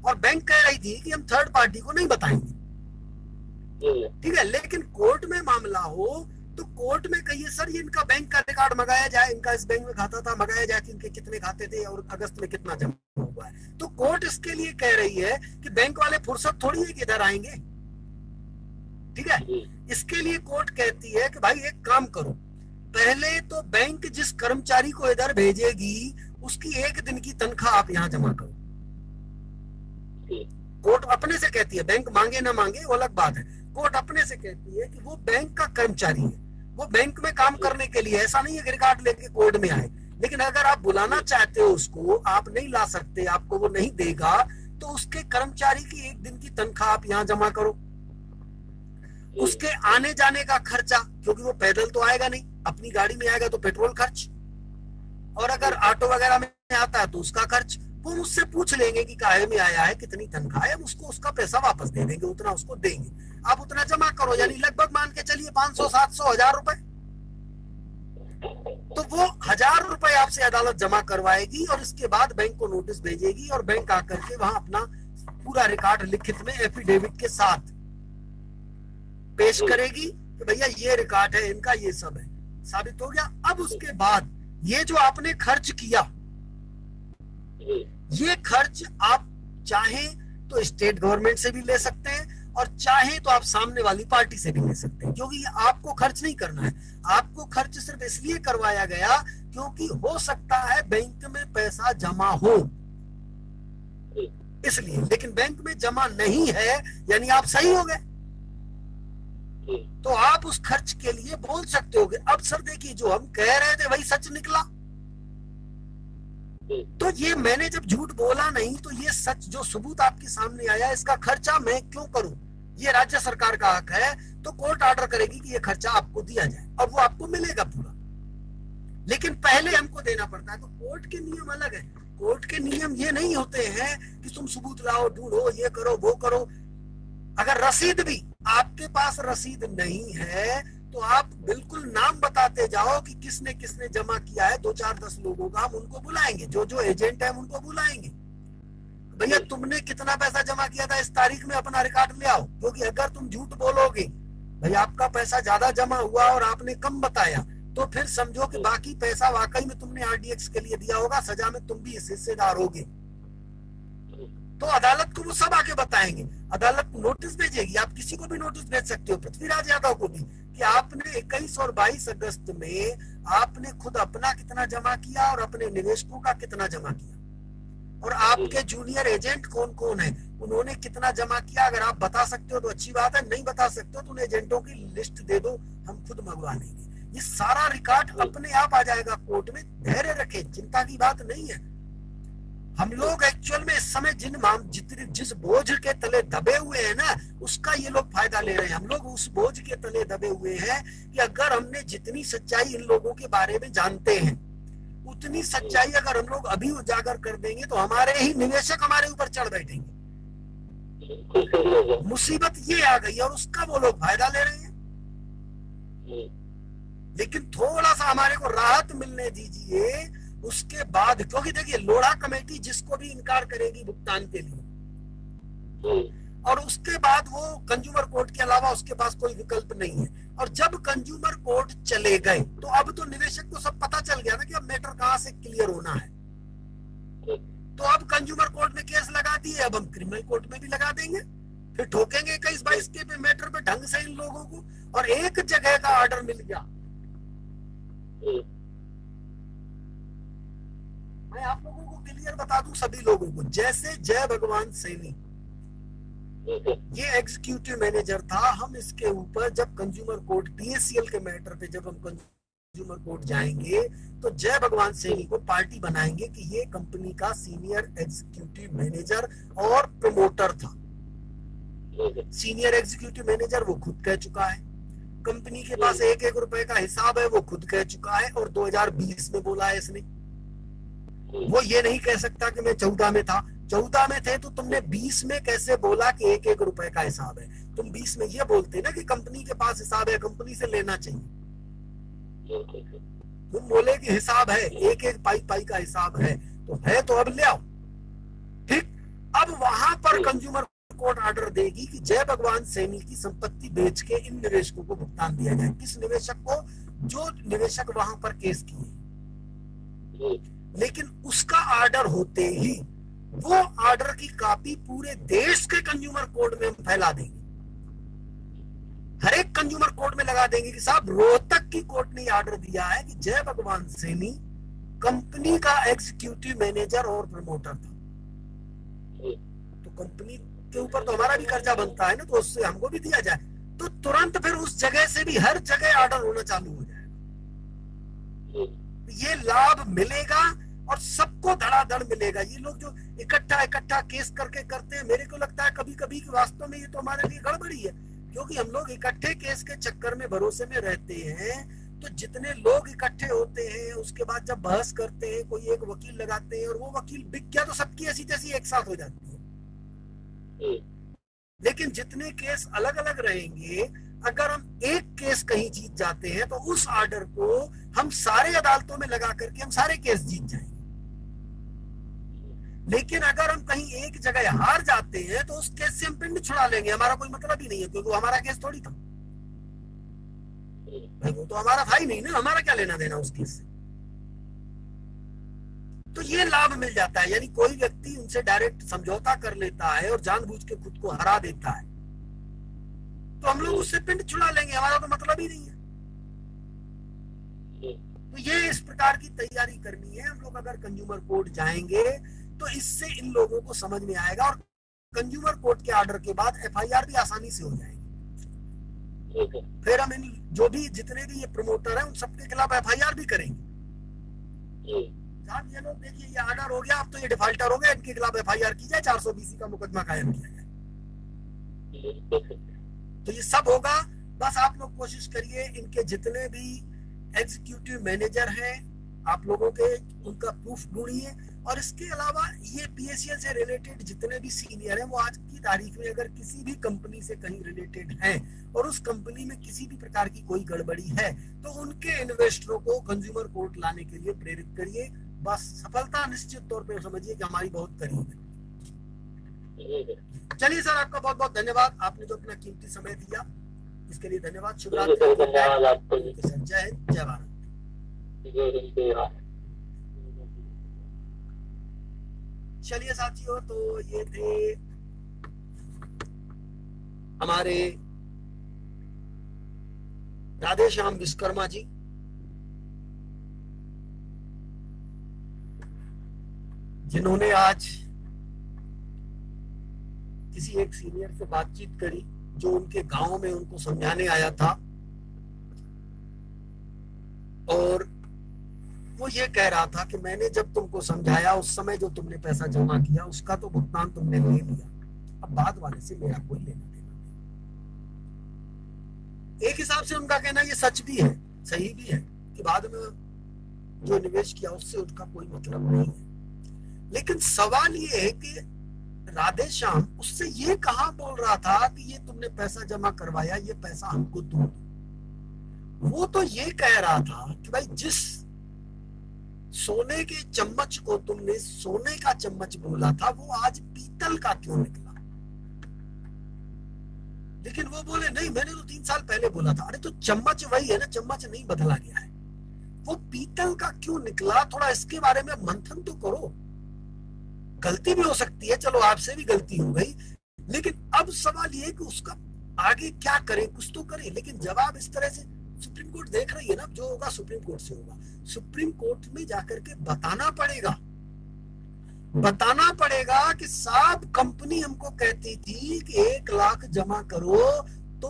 और बैंक कह रही थी कि हम थर्ड पार्टी को नहीं बताएंगे, ठीक है, लेकिन कोर्ट में मामला हो तो कोर्ट में कहिए सर ये इनका बैंक का रिकॉर्ड मंगाया जाए, इनका इस बैंक में खाता था, मंगाया जाए कि इनके कितने खाते थे और अगस्त में कितना जमा हुआ है। तो कोर्ट इसके लिए कह रही है कि बैंक वाले फुर्सत थोड़ी है कि इधर आएंगे, ठीक है। इसके लिए कोर्ट कहती है कि भाई एक काम करो, पहले तो बैंक जिस कर्मचारी को इधर भेजेगी उसकी एक दिन की तनख्वाह आप यहाँ जमा करो। कोर्ट अपने से कहती है, बैंक मांगे ना मांगे वो अलग बात है। कोर्ट अपने से कहती है कि वो बैंक का कर्मचारी है, वो बैंक में काम करने के लिए, ऐसा नहीं है कि रिकॉर्ड लेके कोर्ट में आए। लेकिन अगर आप बुलाना चाहते हो उसको, आप नहीं ला सकते, आपको वो नहीं देगा, तो उसके कर्मचारी की एक दिन की तनख्वाह आप यहाँ जमा करो। उसके आने जाने का खर्चा, क्योंकि वो पैदल तो आएगा नहीं, अपनी गाड़ी में आएगा तो पेट्रोल खर्च, और अगर ऑटो वगैरह में आता है तो उसका खर्च वो मुझसे पूछ लेंगे कि काहे में आया है, कितनी तनख्वाह है, उसको उसका पैसा वापस दे देंगे, उतना उसको देंगे, आप उतना जमा करो। यानी लगभग मान के चलिए 500, 700, 1000 रुपए। तो वो 1000 रुपए आपसे अदालत जमा करवाएगी और इसके बाद बैंक को नोटिस भेजेगी और बैंक आकर के वहां अपना पूरा रिकॉर्ड लिखित में एफिडेविट के साथ पेश करेगी कि भैया ये रिकॉर्ड है इनका, ये सब है, साबित हो गया। अब उसके बाद ये जो आपने खर्च किया, ये खर्च आप चाहें तो स्टेट गवर्नमेंट से भी ले सकते हैं और चाहें तो आप सामने वाली पार्टी से भी ले सकते हैं, क्योंकि आपको खर्च नहीं करना है। आपको खर्च सिर्फ इसलिए करवाया गया क्योंकि हो सकता है बैंक में पैसा जमा हो, इसलिए। लेकिन बैंक में जमा नहीं है यानी आप सही हो गए, तो आप उस खर्च के लिए बोल सकते होगे। अब सर देखिए, जो हम कह रहे थे वही सच निकला। तो ये मैंने जब झूठ बोला नहीं, तो ये सच जो सबूत आपके सामने आया, इसका खर्चा मैं क्यों करूं? ये राज्य सरकार का हक है, तो कोर्ट ऑर्डर करेगी कि ये खर्चा आपको दिया जाए और वो आपको मिलेगा पूरा। लेकिन पहले हमको देना पड़ता है। तो कोर्ट के नियम अलग है। कोर्ट के नियम ये नहीं होते हैं कि तुम सबूत लाओ, ढूंढो, ये करो, वो करो। अगर रसीद भी आपके पास रसीद नहीं है तो आप बिल्कुल नाम बताते जाओ कि किसने किसने जमा किया है। 2, 4, 10 लोगों का हम उनको बुलाएंगे, जो जो एजेंट है उनको बुलाएंगे, भैया तुमने कितना पैसा जमा किया था इस तारीख में, अपना रिकॉर्ड ले आओ। क्योंकि अगर तुम झूठ बोलोगे भैया आपका पैसा ज्यादा जमा हुआ और आपने कम बताया, तो फिर समझो कि बाकी पैसा वाकई में तुमने आरडीएक्स के लिए दिया होगा, सजा में तुम भी हिस्सेदार होगे। तो अदालत को वो सब आके बताएंगे। अदालत नोटिस भेजेगी, आप किसी को भी नोटिस भेज सकते हो, पृथ्वीराज यादव को भी, कि आपने 21 और 22 अगस्त में आपने खुद अपना कितना जमा किया और अपने निवेशकों का कितना जमा किया, और आपके जूनियर एजेंट कौन कौन है, उन्होंने कितना जमा किया। अगर आप बता सकते हो तो अच्छी बात है, नहीं बता सकते हो तो उन एजेंटों की लिस्ट दे दो, हम खुद मंगवा लेंगे। ये सारा रिकॉर्ड अपने आप आ जाएगा कोर्ट में। धैर्य रखें, चिंता की बात नहीं है। हम लोग एक्चुअल में इस समय जिस बोझ के तले दबे हुए हैं ना, उसका ये लोग फायदा ले रहे हैं। हम लोग उस बोझ के तले दबे हुए हैं कि अगर हमने जितनी सच्चाई इन लोगों के बारे में जानते हैं, उतनी सच्चाई अगर हम लोग अभी उजागर कर देंगे तो हमारे ही निवेशक हमारे ऊपर चढ़ बैठेंगे। मुसीबत ये आ गई और उसका वो लोग फायदा ले रहे हैं। लेकिन थोड़ा सा हमारे को राहत मिलने दीजिए उसके बाद, क्योंकि देखिए लोढ़ा कमेटी जिसको भी इनकार करेगी भुगतान के लिए, और उसके बाद वो कंज्यूमर कोर्ट के अलावा उसके पास कोई विकल्प नहीं है। और जब कंज्यूमर कोर्ट चले गए तो अब तो निवेशक को सब पता चल गया ना कि अब मैटर कहां से क्लियर होना है। तो अब कंज्यूमर कोर्ट ने केस लगा दिए, अब हम क्रिमिनल कोर्ट में भी लगा देंगे, फिर ठोकेंगे 21-22 के मैटर पे ढंग से इन लोगों को। और एक जगह का ऑर्डर मिल गया। मैं आप लोगों को क्लियर बता दूं, सभी लोगों को, जैसे जय भगवान सैनी ये एग्जीक्यूटिव मैनेजर था, हम इसके ऊपर जब कंज्यूमर कोर्ट पीएससीएल के मैटर पे जब हम कंज्यूमर कोर्ट जाएंगे तो जय भगवान सैनी को पार्टी बनाएंगे कि ये कंपनी का सीनियर एग्जीक्यूटिव मैनेजर और प्रमोटर था। सीनियर एग्जीक्यूटिव मैनेजर वो खुद कह चुका है, कंपनी के पास 1-1 रुपए का हिसाब है वो खुद कह चुका है, और 2020 में बोला है इसने। वो ये नहीं कह सकता कि मैं 14 में था। 14 में थे तो तुमने 20 में कैसे बोला कि 1-1 रुपए का हिसाब है? तुम 20 में ये बोलते ना कि कंपनी के पास हिसाब है, कंपनी से लेना चाहिए। तुम बोले कि हिसाब है, 1-1 पाई का हिसाब है, तो है तो अब ले आओ। ठीक, अब वहां पर कंज्यूमर कोर्ट ऑर्डर देगी कि जय भगवान सैनी की संपत्ति बेच के इन निवेशकों को भुगतान दिया जाए। किस निवेशक को? जो निवेशक वहां पर केस किए। लेकिन उसका ऑर्डर होते ही वो ऑर्डर की कॉपी पूरे देश के कंज्यूमर कोर्ट में फैला देंगे, हर एक कंज्यूमर कोर्ट में लगा देंगे कि साहब रोहतक की कोर्ट ने ऑर्डर दिया है कि जय भगवान सैनी कंपनी का एग्जीक्यूटिव मैनेजर और प्रमोटर था। तो कंपनी के ऊपर तो हमारा भी कर्जा बनता है ना, तो उससे हमको भी दिया जाए। तो तुरंत फिर उस जगह से भी हर जगह ऑर्डर होना चालू हो जाएगा। ये लाभ मिलेगा और सबको धड़ाधड़ मिलेगा। ये लोग जो इकट्ठा केस करके करते हैं, मेरे को लगता है कभी कभी कि वास्तव में ये तो हमारे लिए गड़बड़ी है, क्योंकि हम लोग इकट्ठे केस के चक्कर में भरोसे में रहते हैं तो जितने लोग इकट्ठे होते हैं उसके बाद जब बहस करते हैं, कोई एक वकील लगाते हैं और वो वकील बिक गया तो सबकी ऐसी तैसी एक साथ हो जाती है। लेकिन जितने केस अलग अलग रहेंगे, अगर हम एक केस कहीं जीत जाते हैं तो उस ऑर्डर को हम सारे अदालतों में लगा करके हम सारे केस जीत जाएंगे। लेकिन अगर हम कहीं एक जगह हार जाते हैं तो उस केस से हम पिंड छुड़ा लेंगे, हमारा कोई मतलब ही नहीं है, क्योंकि वो हमारा केस थोड़ी था भाई, वो तो हमारा था ही नहीं ना, हमारा क्या लेना देना उस केस से। तो ये लाभ मिल जाता है, यानी कोई व्यक्ति उनसे डायरेक्ट समझौता कर लेता है और जानबूझ के खुद को हरा देता है तो हम लोग उससे पिंड छुड़ा लेंगे, हमारा तो मतलब ही नहीं है। तो ये इस प्रकार की तैयारी करनी है हम लोग। अगर कंज्यूमर कोर्ट जाएंगे तो इससे इन लोगों को समझ में आएगा और कंज्यूमर कोर्ट के ऑर्डर के बाद एफआईआर भी आसानी से हो जाएगी। फिर हम इन जो भी जितने भी ये प्रमोटर हैं उन सबके खिलाफ एफआईआर भी करेंगे। साहब ये लोग देखिए ये ऑर्डर हो गया, अब तो ये डिफाल्टर हो गया, इनके खिलाफ एफआईआर की जाए, 420 का मुकदमा कायम किया जाए। तो ये सब होगा। बस आप लोग कोशिश करिए इनके जितने भी एग्जीक्यूटिव मैनेजर हैं आप लोगों के उनका प्रूफ ढूंढिए, और इसके अलावा ये पीएससीएल से रिलेटेड जितने भी सीनियर हैं वो आज की तारीख में अगर किसी भी कंपनी से कहीं रिलेटेड हैं और उस कंपनी में किसी भी प्रकार की कोई गड़बड़ी है तो उनके इन्वेस्टरों को कंज्यूमर कोर्ट लाने के लिए प्रेरित करिए। बस सफलता निश्चित तौर पर समझिए कि हमारी बहुत करीब है। चलिए सर, आपका बहुत बहुत धन्यवाद, आपने जो अपना कीमती समय दिया इसके लिए धन्यवाद। शुभ रात्रि, जय हिंद, जय भारत। चलिए साथियों, तो ये थे हमारे राधेश्याम विश्वकर्मा जी, जिन्होंने आज किसी एक सीनियर से बातचीत करी जो उनके गांव में उनको समझाने आया था, और वो ये कह रहा था कि मैंने जब तुमको समझाया उस समय जो तुमने पैसा जमा किया उसका तो भुगतान तुमने ले लिया, अब बाद वाले से मेरा कोई लेना देना नहीं। एक हिसाब से उनका कहना ये सच भी है, सही भी है कि बाद में जो निवेश किया उससे उनका कोई मतलब नहीं है। लेकिन सवाल ये है कि राधेश्याम उससे ये कहा बोल रहा था कि ये तुमने पैसा जमा करवाया, ये पैसा हमको दो। वो तो ये कह रहा था कि भाई जिस सोने के चम्मच को तुमने सोने का चम्मच बोला था वो आज पीतल का क्यों निकला। लेकिन वो बोले नहीं, मैंने तो 3 साल पहले बोला था। अरे तो चम्मच वही है ना, चम्मच नहीं बदला गया है, वो पीतल का क्यों निकला, थोड़ा इसके बारे में मंथन तो करो। गलती भी हो सकती है, चलो आपसे भी गलती हो गई, लेकिन अब सवाल ये कि उसका आगे क्या करें, कुछ तो करें। लेकिन जवाब इस तरह से सुप्रीम कोर्ट देख रही है ना, जो होगा सुप्रीम कोर्ट से होगा। सुप्रीम कोर्ट में जाकर के बताना पड़ेगा कि साहब कंपनी हमको कहती थी कि 1 लाख जमा करो तो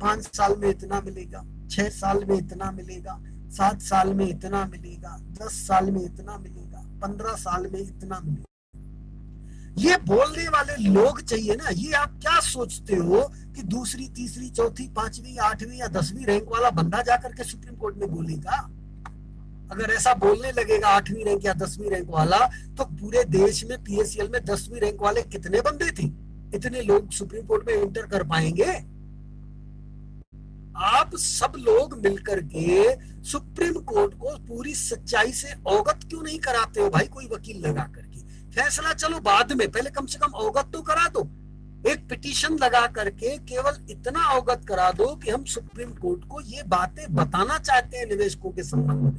5 साल में इतना मिलेगा, 6 साल में इतना मिलेगा, 7 साल में इतना मिलेगा, 10 साल में इतना मिलेगा, 15 साल में इतना मिलेगा। ये बोलने वाले लोग चाहिए ना। ये आप क्या सोचते हो कि दूसरी, तीसरी, चौथी, 5वीं, 8वीं या 10वीं रैंक वाला बंदा जाकर के सुप्रीम कोर्ट में बोलेगा? अगर ऐसा बोलने लगेगा 8वीं रैंक या 10वीं रैंक वाला, तो पूरे देश में पीएससीएल में 10वीं रैंक वाले कितने बंदे थे? इतने लोग सुप्रीम कोर्ट में एंटर कर पाएंगे? आप सब लोग मिलकर के सुप्रीम कोर्ट को पूरी सच्चाई से अवगत क्यों नहीं कराते हो भाई? कोई वकील लगा करके फैसला चलो बाद में, पहले कम से कम अवगत तो करा दो। एक पिटीशन लगा करके केवल इतना अवगत करा दो कि हम सुप्रीम कोर्ट को ये बातें बताना चाहते हैं निवेशकों के संबंध में।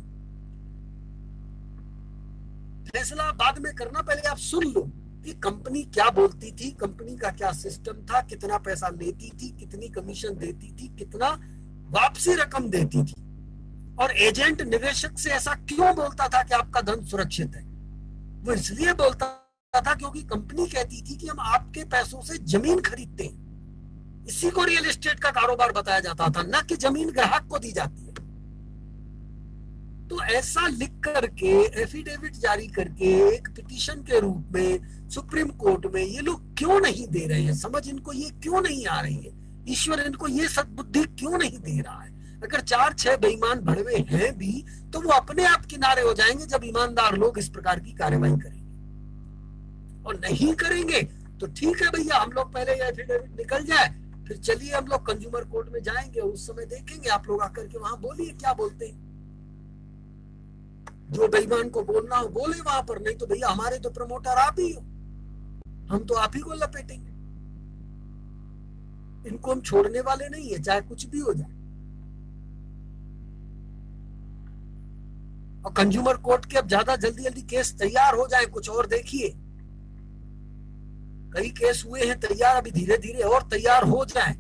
फैसला बाद में करना, पहले आप सुन लो कि कंपनी क्या बोलती थी, कंपनी का क्या सिस्टम था, कितना पैसा लेती थी, कितनी कमीशन देती थी, कितना वापसी रकम देती थी, और एजेंट निवेशक से ऐसा क्यों बोलता था कि आपका धन सुरक्षित है। वो इसलिए बोलता था क्योंकि कंपनी कहती थी कि हम आपके पैसों से जमीन खरीदते हैं। इसी को रियल एस्टेट का कारोबार बताया जाता था, न कि जमीन ग्राहक को दी जाती है। तो ऐसा लिख करके एफिडेविट जारी करके एक पिटीशन के रूप में सुप्रीम कोर्ट में ये लोग क्यों नहीं दे रहे हैं? समझ इनको ये क्यों नहीं आ रही है? ईश्वर इनको ये सद्बुद्धि क्यों नहीं दे रहा है? अगर 4-6 बेईमान भड़वे हैं भी तो वो अपने आप किनारे हो जाएंगे जब ईमानदार लोग इस प्रकार की कार्रवाई करेंगे। और नहीं करेंगे तो ठीक है भैया, हम लोग पहले एफिडेविट निकल जाए, फिर चलिए हम लोग कंज्यूमर कोर्ट में जाएंगे, उस समय देखेंगे, आप लोग आकर के वहां बोलिए क्या बोलते हैं। जो बेईमान को बोलना हो बोले वहां पर, नहीं तो भैया हमारे तो प्रमोटर आप ही हो, हम तो आप ही को लपेटेंगे। इनको हम छोड़ने वाले नहीं है, चाहे कुछ भी हो जाए। और कंज्यूमर कोर्ट के अब ज्यादा जल्दी जल्दी केस तैयार हो जाए। कुछ और देखिए, कई केस हुए हैं तैयार, अभी धीरे धीरे और तैयार हो जाए।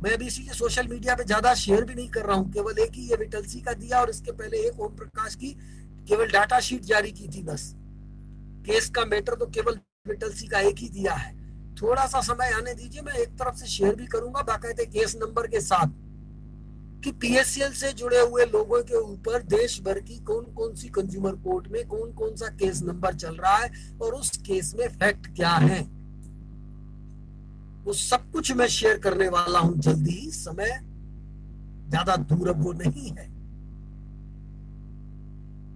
मैं अभी इसीलिए सोशल मीडिया पे ज्यादा शेयर भी नहीं कर रहा हूं। केवल एक ही ये विटलसी का दिया, और इसके पहले एक ओम प्रकाश की केवल डाटा शीट जारी की थी बस। केस का मैटर तो केवल विटलसी का एक ही दिया है। थोड़ा सा समय आने दीजिए, मैं एक तरफ से शेयर भी करूंगा बाकायदे केस नंबर के साथ, कि पीएससीएल से जुड़े हुए लोगों के ऊपर देश भर की कौन कौन सी कंज्यूमर कोर्ट में कौन कौन सा केस नंबर चल रहा है और उस केस में फैक्ट क्या है, वो सब कुछ मैं शेयर करने वाला हूं जल्दी ही। समय ज्यादा दूर अब वो नहीं है,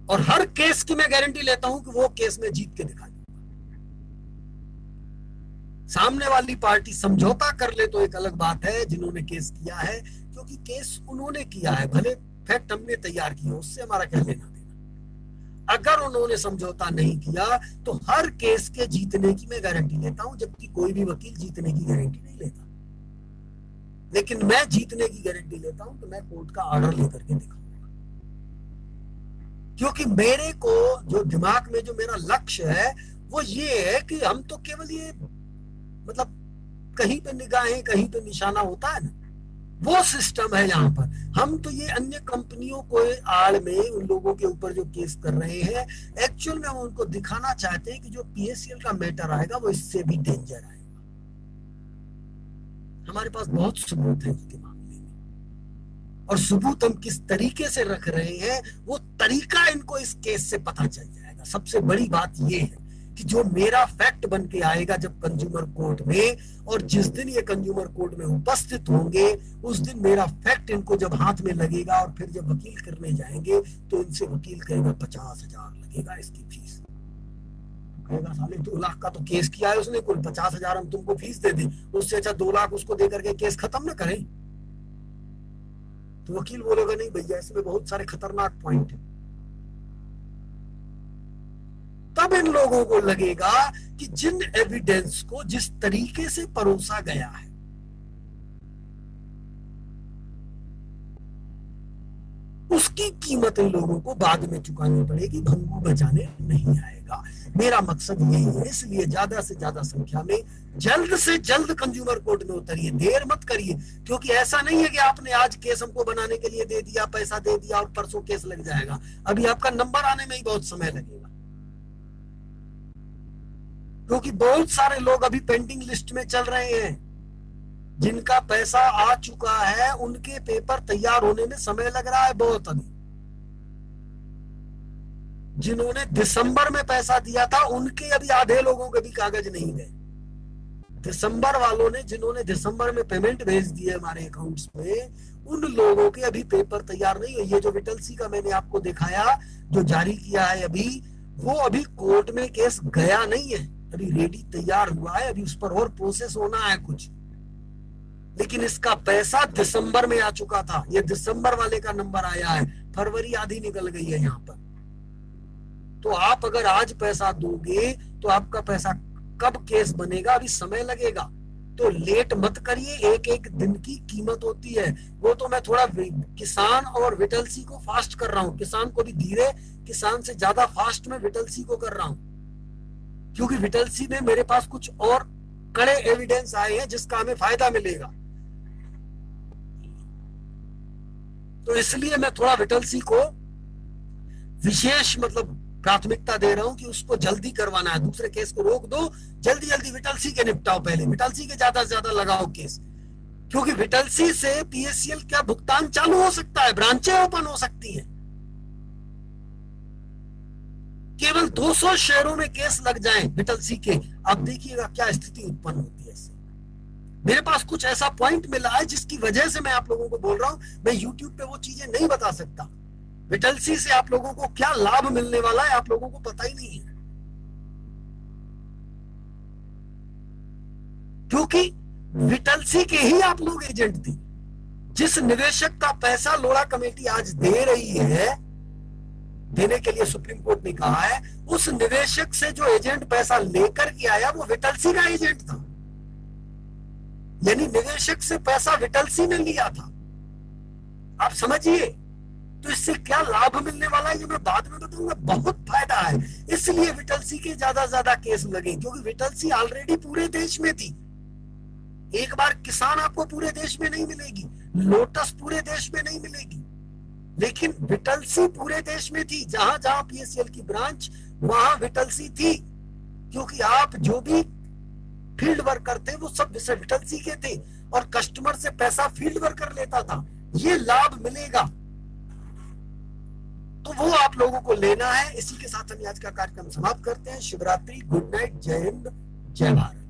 और हर केस की मैं गारंटी लेता हूं कि वो केस में जीत के दिखा दूंगा। सामने वाली पार्टी समझौता कर ले तो एक अलग बात है, जिन्होंने केस किया है, क्योंकि केस उन्होंने किया है, भले फैक्ट हमने तैयार किया, उससे हमारा क्या लेना देना। अगर उन्होंने समझौता नहीं किया तो हर केस के जीतने की मैं गारंटी लेता हूं, जबकि कोई भी वकील जीतने की गारंटी नहीं लेता। लेकिन मैं जीतने की गारंटी लेता हूं, तो मैं कोर्ट का ऑर्डर लेकर के दिखाऊंगा। क्योंकि मेरे को जो दिमाग में जो मेरा लक्ष्य है वो ये है कि हम तो केवल ये मतलब कहीं पे निगाहें कहीं पे निशाना होता है ना, वो सिस्टम है यहाँ पर। हम तो ये अन्य कंपनियों को आड़ में उन लोगों के ऊपर जो केस कर रहे हैं, एक्चुअल में हम उनको दिखाना चाहते हैं कि जो पीएससीएल का मैटर आएगा वो इससे भी डेंजर आएगा। हमारे पास बहुत सबूत है इसके मामले में, और सबूत हम किस तरीके से रख रहे हैं वो तरीका इनको इस केस से पता चल जाएगा। सबसे बड़ी बात ये है कि जो मेरा फैक्ट बन के आएगा जब कंज्यूमर कोर्ट में, और जिस दिन ये कंज्यूमर कोर्ट में उपस्थित होंगे उस दिन मेरा फैक्ट इनको जब हाथ में लगेगा, और फिर जब वकील करने जाएंगे तो इनसे वकील कहेगा 50,000 लगेगा इसकी फीस। कहेगा साले 2 लाख का तो केस किया है उसने, कुल 50,000 हम तुमको फीस दे दें, उससे अच्छा 2 लाख उसको दे करके केस खत्म न करें। तो वकील बोलेगा नहीं भैया इसमें बहुत सारे खतरनाक पॉइंट है। तब इन लोगों को लगेगा कि जिन एविडेंस को जिस तरीके से परोसा गया है, उसकी कीमत इन लोगों को बाद में चुकानी पड़ेगी, भंगू बचाने नहीं आएगा। मेरा मकसद यही है, इसलिए ज्यादा से ज्यादा संख्या में जल्द से जल्द कंज्यूमर कोर्ट में उतरिए, देर मत करिए। क्योंकि ऐसा नहीं है कि आपने आज केस हमको बनाने के लिए दे दिया, पैसा दे दिया और परसों केस लग जाएगा। अभी आपका नंबर आने में ही बहुत समय लगेगा, क्योंकि बहुत सारे लोग अभी पेंडिंग लिस्ट में चल रहे हैं। जिनका पैसा आ चुका है उनके पेपर तैयार होने में समय लग रहा है बहुत। अभी जिन्होंने दिसंबर में पैसा दिया था उनके अभी आधे लोगों के भी कागज नहीं गए। दिसंबर वालों ने, जिन्होंने दिसंबर में पेमेंट भेज दिए हमारे अकाउंट्स में, उन लोगों के अभी पेपर तैयार नहीं हुए। ये जो विटलसी का मैंने आपको दिखाया जो जारी किया है अभी, वो अभी कोर्ट में केस गया नहीं है, अभी रेडी तैयार हुआ है, अभी उस पर और प्रोसेस होना है कुछ। लेकिन इसका पैसा दिसंबर में आ चुका था, ये दिसंबर वाले का नंबर आया है, फरवरी आधी निकल गई है यहाँ पर। तो आप अगर आज पैसा दोगे तो आपका पैसा कब केस बनेगा, अभी समय लगेगा। तो लेट मत करिए, एक एक दिन की कीमत होती है। वो तो मैं थोड़ा किसान और विटलसी को फास्ट कर रहा हूँ, किसान को भी धीरे, किसान से ज्यादा फास्ट में विटलसी को कर रहा हूँ, क्योंकि विटलसी में मेरे पास कुछ और कड़े एविडेंस आए हैं जिसका हमें फायदा मिलेगा। तो इसलिए मैं थोड़ा विटलसी को विशेष मतलब प्राथमिकता दे रहा हूं कि उसको जल्दी करवाना है। दूसरे केस को रोक दो, जल्दी जल्दी विटलसी के निपटाओ, पहले विटलसी के ज्यादा से ज्यादा लगाओ केस, क्योंकि विटलसी से पीएससीएल का भुगतान चालू हो सकता है, ब्रांचें ओपन हो सकती हैं। केवल 200 शहरों में केस लग जाएं विटलसी के, अब देखिएगा क्या स्थिति उत्पन्न होती है इससे। मेरे पास कुछ ऐसा पॉइंट मिला है जिसकी वजह से मैं आप लोगों को बोल रहा हूं। मैं यूट्यूब पे वो चीजें नहीं बता सकता। विटलसी से आप लोगों को क्या लाभ मिलने वाला है आप लोगों को पता ही नहीं है, क्योंकि विटलसी के ही आप लोग एजेंट थे। जिस निवेशक का पैसा लोढ़ा कमेटी आज दे रही है, देने के लिए सुप्रीम कोर्ट ने कहा है, उस निवेशक से जो एजेंट पैसा लेकर के आया वो विटलसी का एजेंट था। यानी निवेशक से पैसा विटलसी ने लिया था। आप समझिए, तो इससे क्या लाभ मिलने वाला है ये मैं बाद में बताऊंगा। बहुत फायदा है, इसलिए विटलसी के ज्यादा केस लगे, क्योंकि विटलसी ऑलरेडी पूरे देश में थी। एक बार किसान आपको पूरे देश में नहीं मिलेगी, लोटस पूरे देश में नहीं मिलेगी, लेकिन विटलसी पूरे देश में थी। जहां जहां पीएससीएल की ब्रांच, वहां विटलसी थी, क्योंकि आप जो भी फील्ड वर्कर थे वो सब विटलसी के थे, और कस्टमर से पैसा फील्ड वर्कर लेता था। ये लाभ मिलेगा तो वो आप लोगों को लेना है। इसी के साथ हम आज का कार्यक्रम समाप्त करते हैं। शिवरात्रि, गुड नाइट, जय हिंद, जय भारत।